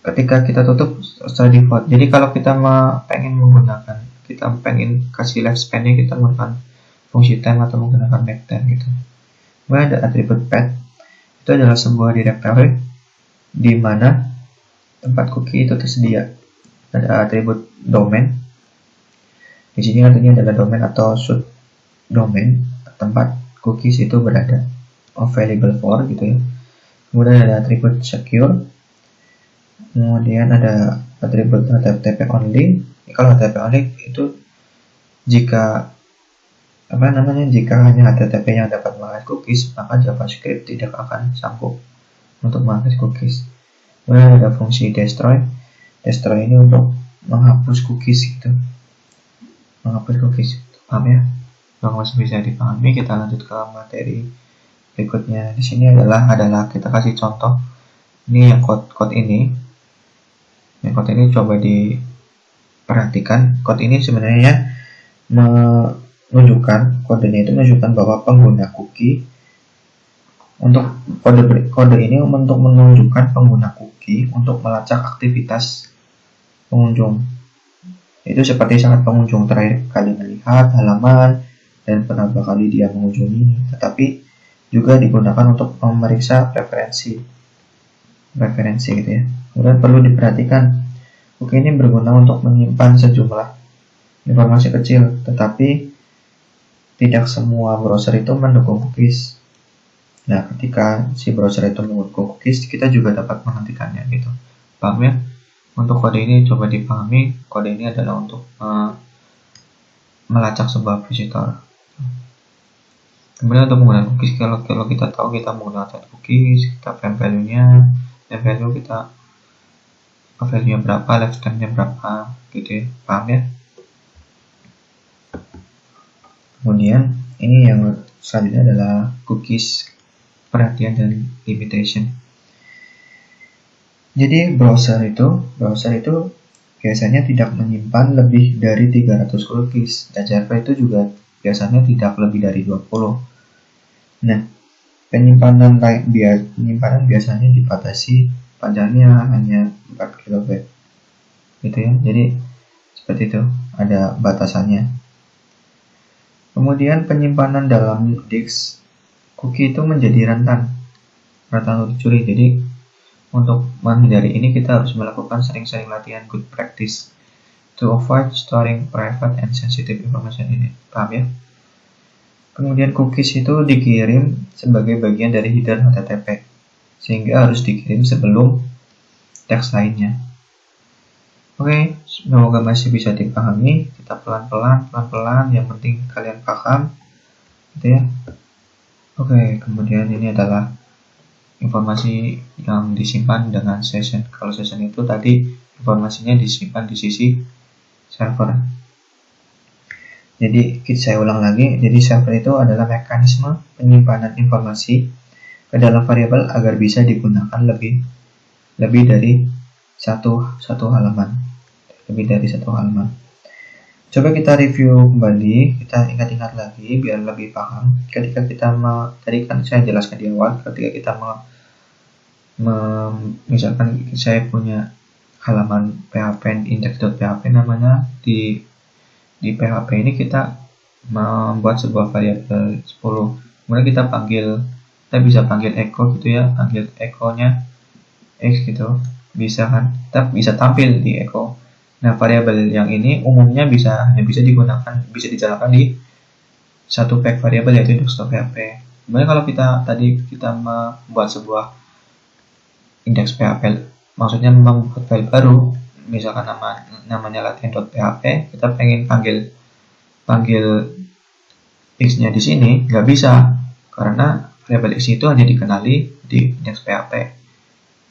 ketika kita tutup setelah default. Jadi kalau kita pengen kasih lifespan-nya, kita menggunakan fungsi time atau menggunakan make time gitu. Kemudian ada atribut path. Itu adalah sebuah directory di mana tempat cookie itu tersedia. Ada atribut domain. Di sini artinya adalah domain atau subdomain tempat cookies itu berada, available for gitu ya. Kemudian ada atribut secure. Kemudian ada atribut HTTP only. Kalau HTTP only itu jika hanya HTTP yang dapat mengakses cookies, maka JavaScript tidak akan sanggup untuk mengakses cookies. Kemudian ada fungsi destroy. Destroy ini untuk menghapus cookies gitu. Paham ya? Kalau masih bisa dipahami, kita lanjut ke materi berikutnya. Di sini adalah kita kasih contoh. Ini yang code ini. Yang code ini coba diperhatikan. Code ini sebenarnya kodenya itu menunjukkan bahwa pengguna cookie untuk kode ini untuk menunjukkan pengguna cookie untuk melacak aktivitas pengunjung. Itu seperti saat pengunjung terakhir kali melihat halaman dan berapa kali dia mengunjungi, tetapi juga digunakan untuk memeriksa preferensi gitu ya. Kemudian perlu diperhatikan, cookie ini berguna untuk menyimpan sejumlah informasi kecil, tetapi tidak semua browser itu mendukung cookies. Nah, ketika si browser itu mendukung cookies, kita juga dapat menghentikannya gitu. Paham ya? Untuk kode ini coba dipahami. Kode ini adalah untuk melacak sebuah visitor. Kemudian untuk menggunakan cookies, kalau kita tahu kita menggunakan cookies, kita frame value-nya, dan value kita value-nya berapa, lifetime-nya berapa, gitu ya, paham ya? Kemudian ini yang selanjutnya adalah cookies, perhatian dan limitation. Jadi browser itu biasanya tidak menyimpan lebih dari 300 cookies, dan server itu juga biasanya tidak lebih dari 20. Nah, penyimpanan biasanya dibatasi panjangnya hanya 4 KB, gitu ya. Jadi seperti itu, ada batasannya. Kemudian penyimpanan dalam disk cookie itu menjadi rentan untuk dicuri. Jadi untuk menghindari ini kita harus melakukan sering-sering latihan good practice to avoid storing private and sensitive information in it. Paham ya? Kemudian cookies itu dikirim sebagai bagian dari header HTTP, sehingga harus dikirim sebelum teks lainnya. Oke, semoga masih bisa dipahami. Kita pelan-pelan, yang penting kalian paham, gitu ya. Oke, kemudian ini adalah informasi yang disimpan dengan session. Kalau session itu tadi informasinya disimpan di sisi server. Jadi saya ulang lagi. Jadi server itu adalah mekanisme penyimpanan informasi ke dalam variabel agar bisa digunakan lebih dari satu halaman. Lebih dari satu halaman. Coba kita review kembali, kita ingat-ingat lagi biar lebih paham. Ketika kita tadi kan saya jelaskan di awal, ketika kita misalkan saya punya halaman PHP index.php namanya, di PHP ini kita membuat sebuah variabel 10, kemudian kita bisa panggil echo gitu ya, panggil echo-nya x gitu, bisa kan, kita bisa tampil di echo. Nah, variabel yang ini umumnya hanya bisa dijalankan di satu pack variabel, yaitu index.php. Kemudian kalau kita membuat sebuah index PHP, maksudnya membuat file baru, misalkan namanya latihan.php, kita pengen panggil x-nya di sini, nggak bisa, karena variabel x itu hanya dikenali di index PHP.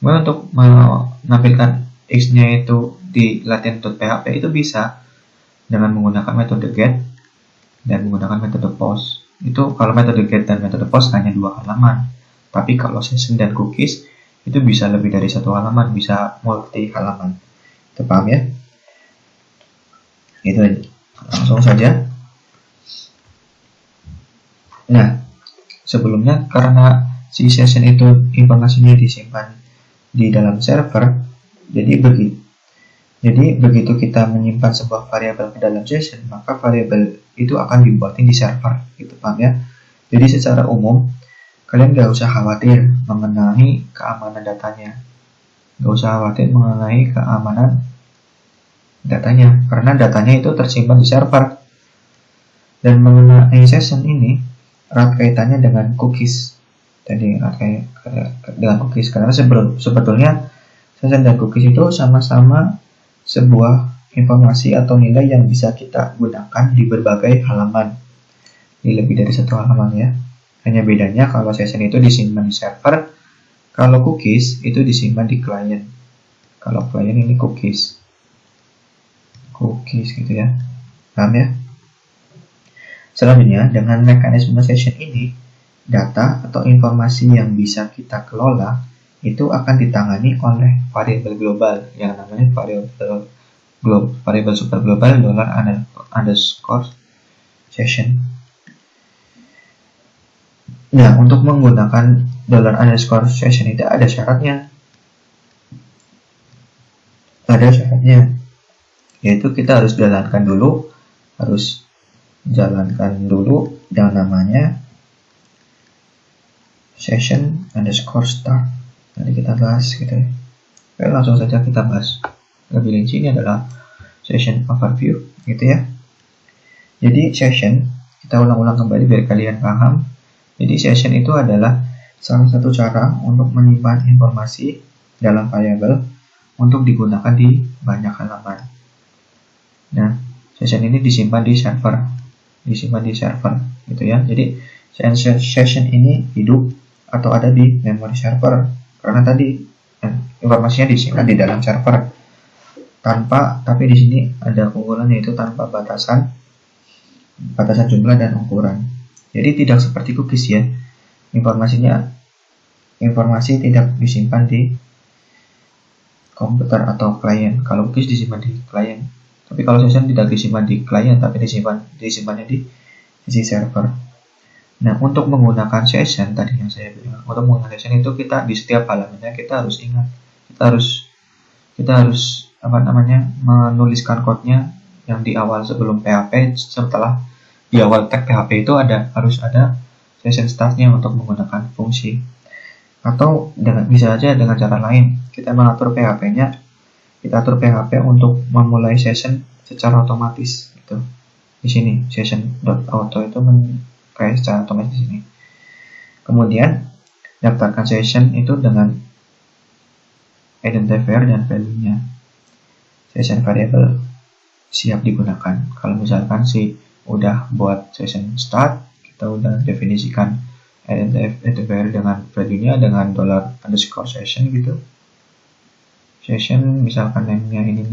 Kemudian untuk menampilkan x-nya itu di latihan.php itu bisa dengan menggunakan metode get dan menggunakan metode post. Itu kalau metode get dan metode post hanya 2 halaman, tapi kalau session dan cookies itu bisa lebih dari 1 halaman, bisa multi halaman. Itu paham ya? Itu langsung saja. Nah, sebelumnya karena si session itu informasinya disimpan di dalam server, jadi begitu kita menyimpan sebuah variabel ke dalam session, maka variabel itu akan dibuatin di server, gitu, paham ya? Jadi secara umum kalian gak usah khawatir mengenai keamanan datanya, karena datanya itu tersimpan di server. Dan mengenai session ini erat kaitannya dengan cookies. Jadi dengan cookies, karena sebetulnya session dan cookies itu sama-sama sebuah informasi atau nilai yang bisa kita gunakan di berbagai halaman, di lebih dari 1 halaman ya. Hanya bedanya kalau session itu disimpan di server, kalau cookies itu disimpan di client. Kalau client ini cookies gitu ya, paham ya? Selanjutnya, dengan mekanisme session ini, data atau informasi yang bisa kita kelola itu akan ditangani oleh variabel global yang namanya variabel super global $_session. Nah, untuk menggunakan $_session itu ada syaratnya. Yaitu kita harus jalankan dulu yang namanya session_start. Nanti kita bahas gitu ya. Oke, langsung saja kita bahas lebih rinci. Ini adalah session overview gitu ya. Jadi session, kita ulang-ulang kembali biar kalian paham. Jadi session itu adalah salah satu cara untuk menyimpan informasi dalam variabel untuk digunakan di banyak halaman. Nah, session ini disimpan di server gitu ya. Jadi session ini hidup atau ada di memori server, karena tadi informasinya disimpan di dalam server tapi di sini ada keunggulan, yaitu tanpa batasan jumlah dan ukuran. Jadi tidak seperti cookies ya, informasi tidak disimpan di komputer atau klien. Kalau cookies disimpan di klien, tapi kalau session tidak disimpan di klien, tapi disimpannya di sisi server. Nah, untuk menggunakan session tadi yang saya bilang, untuk menggunakan session itu kita di setiap halamannya kita harus ingat, kita harus menuliskan kodenya yang di awal sebelum PHP. Setelah di awal tag PHP itu harus ada session startnya untuk menggunakan fungsi. Atau bisa saja dengan cara lain, kita mengatur PHP-nya, kita atur PHP untuk memulai session secara otomatis gitu. Di sini session.auto itu kayak secara otomatis di sini. Kemudian daftarkan session itu dengan identifier dan value-nya. Session variable siap digunakan. Kalau misalkan udah buat session start, kita udah definisikan identifier dengan value-nya dengan $_session gitu. Session misalkan name-nya ini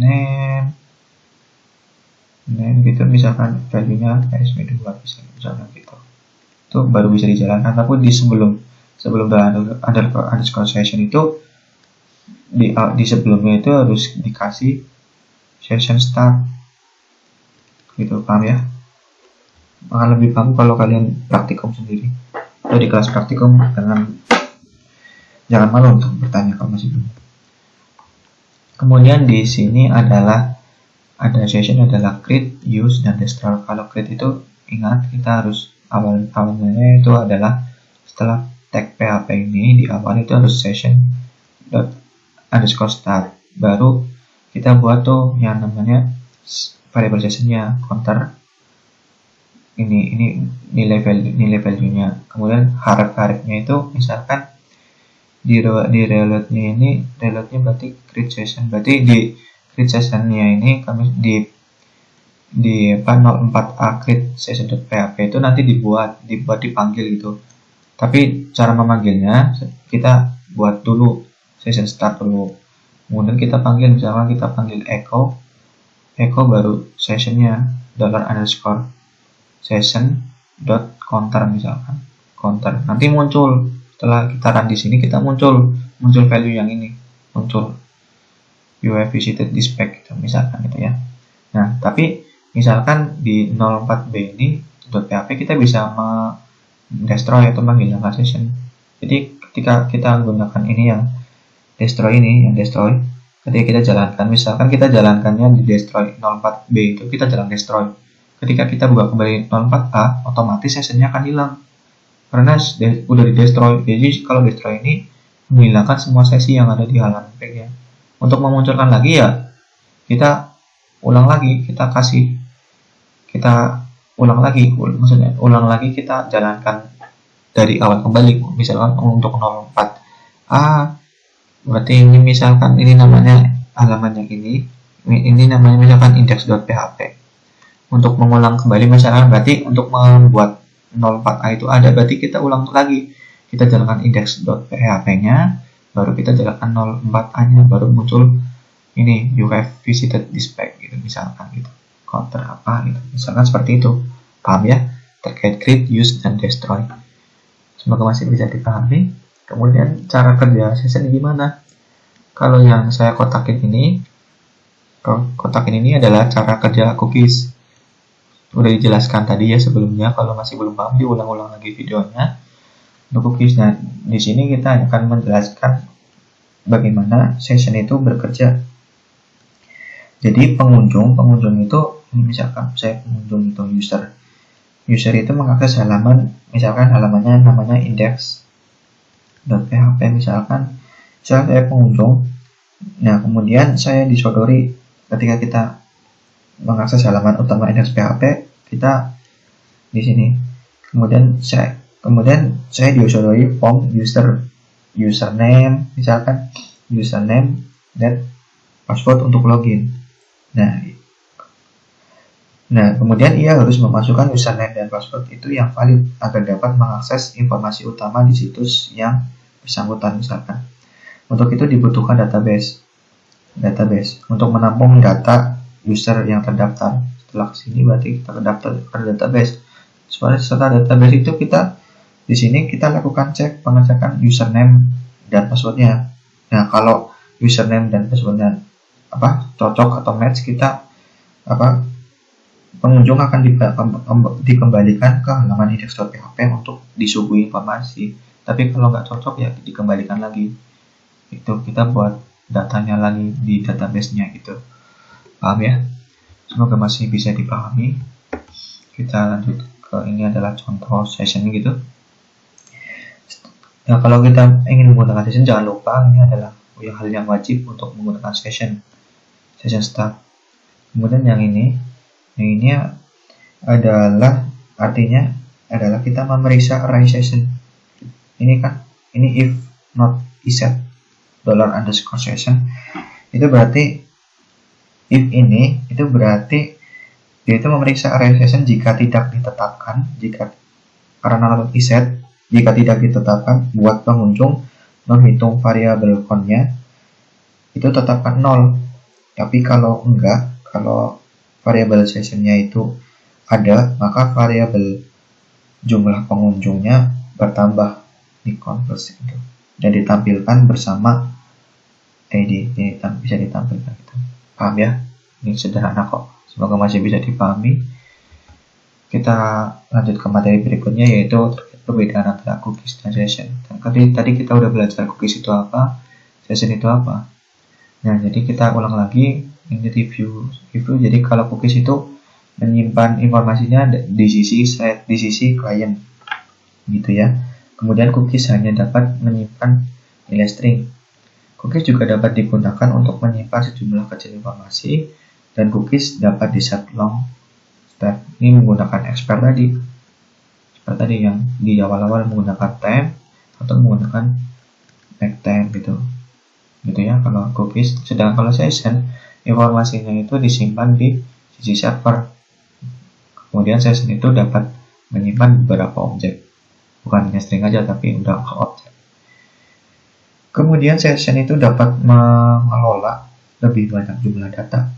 name gitu, misalkan value-nya PSP2 misalkan gitu. Itu baru bisa dijalankan. Tapi sebelum $_session itu di sebelumnya itu harus dikasih session start gitu, paham ya? Akan lebih paham kalau kalian praktikum sendiri atau di kelas praktikum. Jangan malu untuk bertanya kalau masih belum. Kemudian di sini ada session adalah create, use, dan destroy. Kalau create itu ingat, kita harus awalnya itu adalah setelah tag PHP ini di awal itu harus session._start, baru kita buat tuh yang namanya variable sessionnya, counter ini nilai value-nya. Kemudian harapnya itu misalkan di reload-nya ini, reload-nya berarti create session, berarti di create session-nya ini kami di 04a create session.php itu nanti dibuat dipanggil gitu. Tapi cara memanggilnya kita buat dulu session start dulu, kemudian kita panggil, misalkan kita panggil echo baru sessionnya $_session.counter misalkan counter. Nanti muncul setelah kita run di sini, kita muncul value yang ini, muncul you have visited this page gitu, misalkan gitu ya. Nah, tapi misalkan di 04b ini .php kita bisa destroy atau menghilangkan session. Jadi ketika kita menggunakan ini yang destroy, ketika kita jalankan, misalkan kita jalankannya di destroy 04b itu kita jalan destroy. Ketika kita buka kembali 04a, otomatis sessionnya akan hilang karena udah di destroy. Jadi kalau destroy ini menghilangkan semua sesi yang ada di halaman page-nya. Untuk memunculkan lagi ya kita ulang lagi, maksudnya ulang lagi, kita jalankan dari awal kembali. Misalkan untuk 04a berarti ini misalkan ini namanya halaman yang ini namanya misalkan index.php. Untuk mengulang kembali misalkan berarti untuk membuat 04a itu ada, berarti kita ulang lagi, kita jalankan index.php-nya, baru kita jalankan 04a-nya, baru muncul ini you have visited this page gitu, misalkan gitu, counter apa gitu, misalkan seperti itu. Paham ya terkait create, use, dan destroy? Semoga masih bisa dipahami. Kemudian cara kerja session gimana? Kalau yang saya kotakin ini adalah cara kerja cookies. Udah dijelaskan tadi ya sebelumnya. Kalau masih belum paham, diulang-ulang lagi videonya untuk cookies. Nah, di sini kita akan menjelaskan bagaimana session itu bekerja. Jadi pengunjung itu, misalkan saya pengunjung itu user itu mengakses halaman, misalkan halamannya namanya index.php misalkan saya pengunjung. Nah, kemudian saya disodori ketika kita mengakses halaman utama index.php, kita di sini. Kemudian saya disodori form username, misalkan username dan password untuk login. Nah, Nah, kemudian ia harus memasukkan username dan password itu yang valid agar dapat mengakses informasi utama di situs yang bersangkutan misalkan. Untuk itu dibutuhkan database untuk menampung data user yang terdaftar. Setelah kesini berarti kita terdaftar ke database. Setelah database itu di sini kita lakukan cek pengecekan username dan passwordnya. Nah, kalau username dan passwordnya cocok atau match, pengunjung akan dikembalikan ke halaman index.php untuk disuguhi informasi. Tapi kalau nggak cocok ya dikembalikan lagi. Itu kita buat datanya lagi di database-nya gitu. Paham ya? Semoga masih bisa dipahami. Kita lanjut ke ini adalah contoh session gitu. Nah, kalau kita ingin menggunakan session, jangan lupa ini adalah hal yang wajib untuk menggunakan session start. Kemudian yang ini artinya adalah kita memeriksa array session. Ini if not iset $_session. Itu berarti if ini itu berarti dia itu memeriksa array session jika tidak ditetapkan, karena not iset, jika tidak ditetapkan buat pengunjung menghitung variabel count-nya itu tetapkan 0. Tapi kalau variabel sessionnya itu ada, maka variabel jumlah pengunjungnya bertambah di converse itu dan ditampilkan bersama ID. Ini bisa ditampilkan gitu. Paham ya? Ini sederhana kok. Semoga masih bisa dipahami. Kita lanjut ke materi berikutnya, yaitu perbedaan antara cookies dan session. Tadi kita udah belajar cookies itu apa, session itu apa. Nah, jadi kita ulang lagi ini review. Jadi kalau cookies itu menyimpan informasinya di sisi klien gitu ya. Kemudian cookies hanya dapat menyimpan nilai string. Cookies juga dapat digunakan untuk menyimpan sejumlah kecil informasi, dan cookies dapat di set long step. Ini menggunakan expert tadi yang di awal-awal menggunakan time atau menggunakan make time gitu ya kalau cookies. Sedangkan kalau session, informasinya itu disimpan di sisi server. Kemudian session itu dapat menyimpan beberapa objek, bukan hanya string aja tapi udah ke objek. Kemudian session itu dapat mengelola lebih banyak jumlah data.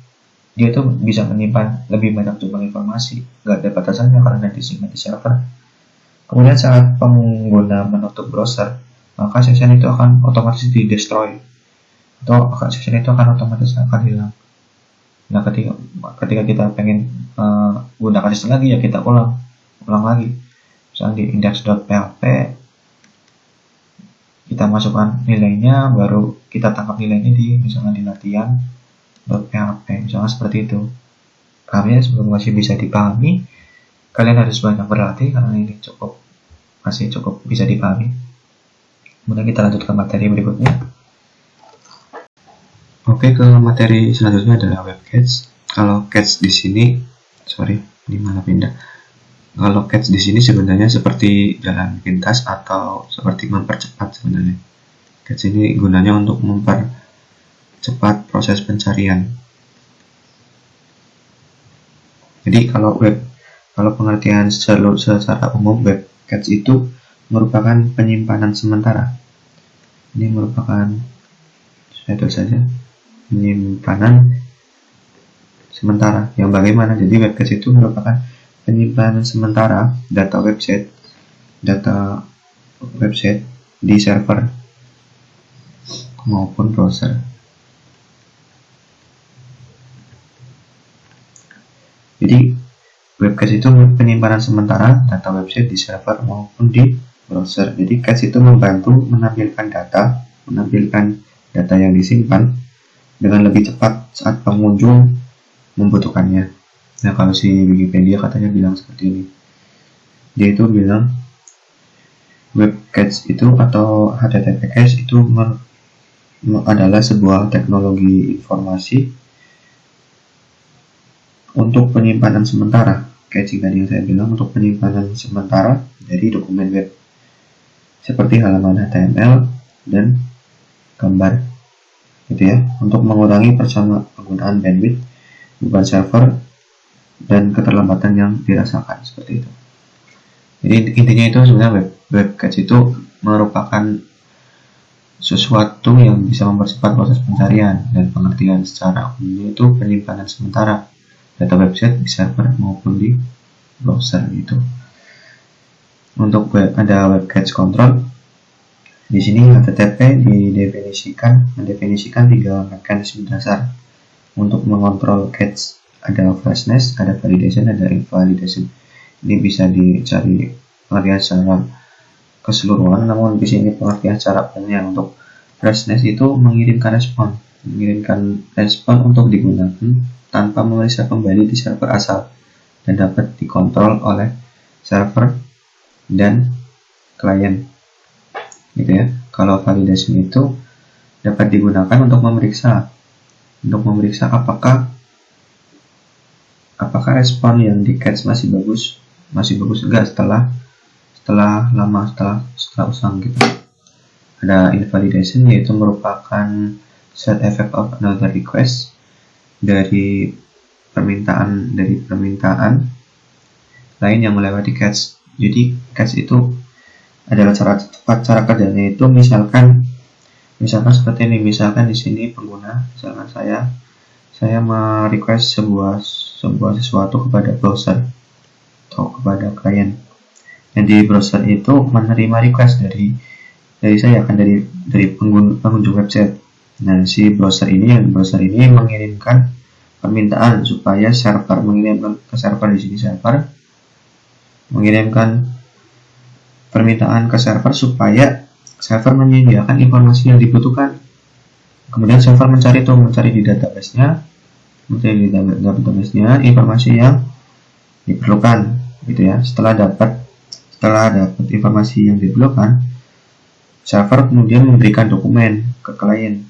Dia itu bisa menyimpan lebih banyak jumlah informasi, nggak ada batasannya karena disimpan di server. Kemudian saat pengguna menutup browser, maka session itu akan otomatis di-destroy, atau session itu akan otomatis hilang. Nah, ketika kita pengen gunakan session lagi, ya kita ulang lagi. Misalnya di index.php kita masukkan nilainya, baru kita tangkap nilainya misalnya di latihan.php, misalnya seperti itu. Kami sebelum masih bisa dipahami, kalian harus banyak berlatih karena ini masih cukup bisa dipahami. Kemudian kita lanjut ke materi berikutnya. Oke, ke materi selanjutnya adalah web cache. Kalau cache di sini, ini malah pindah. Kalau cache di sini sebenarnya seperti jalan pintas atau seperti mempercepat sebenarnya. Cache ini gunanya untuk mempercepat proses pencarian. Jadi kalau pengertian secara umum, web cache itu merupakan penyimpanan sementara. Ini merupakan penyimpanan sementara yang bagaimana? Jadi web cache itu merupakan penyimpanan sementara data website di server maupun browser. Jadi web cache itu penyimpanan sementara data website di server maupun di browser. Jadi cache itu membantu menampilkan data yang disimpan dengan lebih cepat saat pengunjung membutuhkannya. Nah, kalau si Wikipedia katanya bilang seperti ini. Dia itu bilang web cache itu atau HTTP cache itu adalah sebuah teknologi informasi untuk penyimpanan sementara. Caching tadi yang saya bilang untuk penyimpanan sementara dari dokumen web seperti halaman HTML dan gambar gitu ya, untuk mengurangi penggunaan bandwidth beban server dan keterlambatan yang dirasakan seperti itu. Jadi intinya itu sebenarnya web cache itu merupakan sesuatu yang bisa mempercepat proses pencarian dan pengertian secara umum, itu penyimpanan sementara data website di server maupun di browser gitu. Untuk ada web cache control. Di sini HTTP mendefinisikan 3 mekanisme dasar untuk mengontrol cache. Ada freshness, ada validation, ada invalidation. Ini bisa dicari pengertian secara keseluruhan, namun di sini pengertian secara umumnya. Untuk freshness itu mengirimkan respon untuk digunakan tanpa memeriksa kembali di server asal dan dapat dikontrol oleh server dan klien gitu ya. Kalau validation itu dapat digunakan untuk memeriksa apakah respon yang di cache masih bagus enggak setelah usang gitu. Ada invalidation, yaitu merupakan side effect of another request dari permintaan lain yang melewati cache. Jadi cache itu adalah cara kerjanya itu misalkan seperti ini. Misalkan di sini pengguna, misalkan saya merequest sebuah sesuatu kepada browser atau kepada klien. Dan di browser itu menerima request dari saya, kan dari pengunjung website. Nah, si browser ini mengirimkan permintaan supaya server mengirimkan ke server. Di sini server mengirimkan permintaan ke server supaya server menyediakan informasi yang dibutuhkan. Kemudian server mencari di database-nya, informasi yang diperlukan gitu ya. Setelah dapat informasi yang diperlukan, server kemudian memberikan dokumen ke klien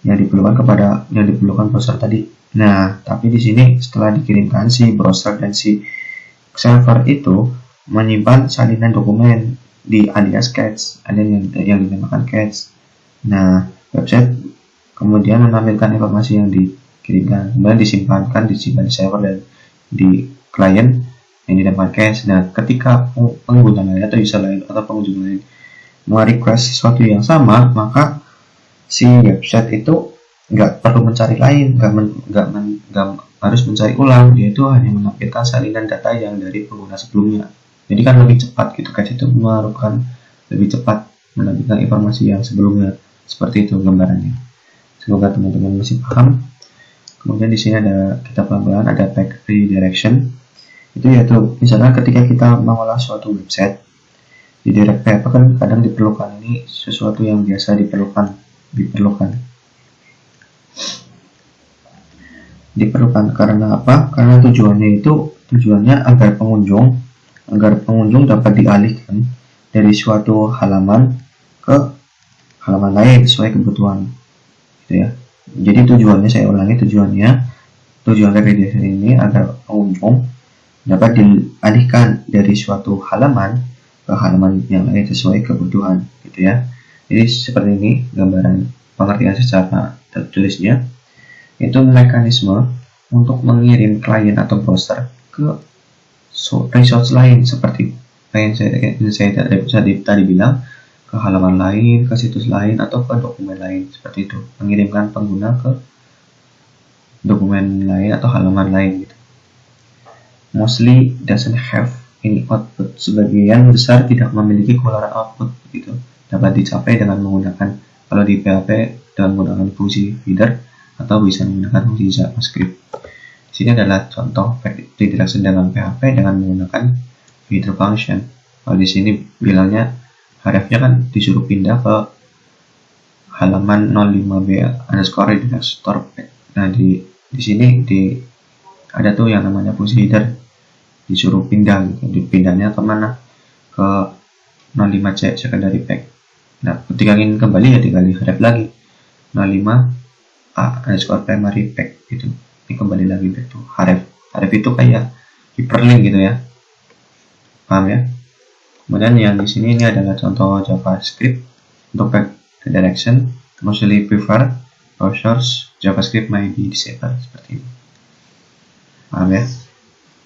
yang diperlukan browser tadi. Nah, tapi di sini setelah dikirimkan, si browser dan si server itu menyimpan salinan dokumen di alias cache, yang dinamakan cache. Nah, website kemudian menampilkan informasi yang dikirimkan, kemudian disimpan di server dan di klien yang dinamakan cache. Nah, ketika pengguna lain atau user lain atau pengunjung lain merequest sesuatu yang sama, maka si website itu nggak perlu mencari lain, nggak harus mencari ulang, dia itu hanya menampilkan salinan data yang dari pengguna sebelumnya. Jadi kan lebih cepat gitu, cache itu merupakan lebih cepat menampilkan informasi yang sebelumnya. Seperti itu gambarannya. Semoga teman-teman masih paham. Kemudian di sini kita pelan-pelan ada back redirection. Itu yaitu misalnya ketika kita mengolah suatu website di direct PHP kan kadang diperlukan, ini sesuatu yang biasa diperlukan karena apa? Karena tujuannya agar pengunjung dapat dialihkan dari suatu halaman ke halaman lain sesuai kebutuhan gitu ya. Jadi tujuan redirection ini agar pengunjung dapat dialihkan dari suatu halaman ke halaman yang lain sesuai kebutuhan gitu ya. Jadi seperti ini gambaran pengertian secara tertulisnya, itu mekanisme untuk mengirim klien atau browser ke resource lain, seperti yang saya tadi bilang, ke halaman lain, ke situs lain, atau ke dokumen lain. Seperti itu, mengirimkan pengguna ke dokumen lain atau halaman lain gitu. Mostly doesn't have any output, sebagian besar tidak memiliki keluaran output gitu. Dapat dicapai dengan menggunakan, kalau di PHP dengan menggunakan fungsi header atau bisa menggunakan fungsi JavaScript. Di sini adalah contoh redirection dalam PHP dengan menggunakan header function. Kalau di sini bilangnya href-nya kan disuruh pindah ke halaman 05b underscore redirector path. Nah di sini ada tuh yang namanya fungsi header, disuruh pindah gitu. Dipindahnya kemana? Ke 05c secondary path. Nah, ketika ingin kembali ya tinggal di href lagi 05a underscore primary path gitu. Ini kembali lagi back to href. Href itu kayak hyperlink gitu ya. Paham ya? Kemudian yang di sini ini adalah contoh JavaScript untuk back redirection. Mostly prefer browsers JavaScript may be disabled seperti ini. Paham ya?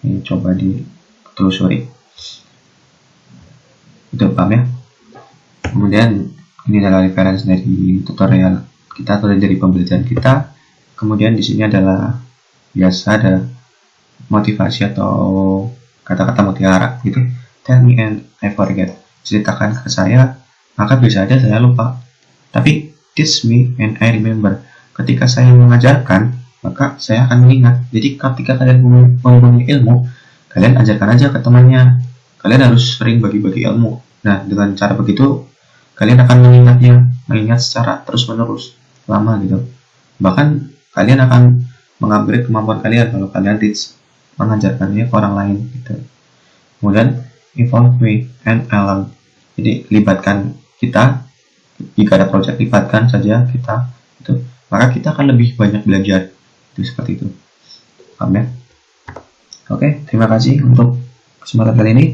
Ini coba ditelusuri. Itu paham ya? Kemudian ini adalah reference dari tutorial kita atau dari pembelajaran kita. Kemudian di sini adalah biasa ada motivasi atau kata-kata mutiara gitu. Tell me and I forget. Ceritakan ke saya, maka bisa aja saya lupa. Tapi teach me and I remember. Ketika saya mengajarkan, maka saya akan mengingat. Jadi ketika kalian mempunyai ilmu, kalian ajarkan aja ke temannya. Kalian harus sering bagi-bagi ilmu. Nah, dengan cara begitu, kalian akan mengingat secara terus-menerus, lama gitu. Bahkan kalian akan mengupgrade kemampuan kalian kalau kalian mengajarkannya ke orang lain gitu. Kemudian involve me and I learn. Jadi libatkan kita. Jika ada project, libatkan saja kita itu, maka kita akan lebih banyak belajar. Itu seperti itu. Paham ya? Oke, terima kasih untuk kesempatan kali ini.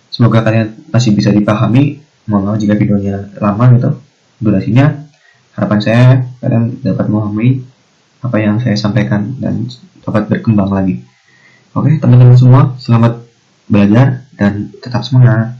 Semoga kalian masih bisa dipahami. Mohon maaf jika videonya lama gitu durasinya. Harapan saya kalian dapat memahami apa yang saya sampaikan dan dapat berkembang lagi. Oke, teman-teman semua, selamat belajar dan tetap semangat.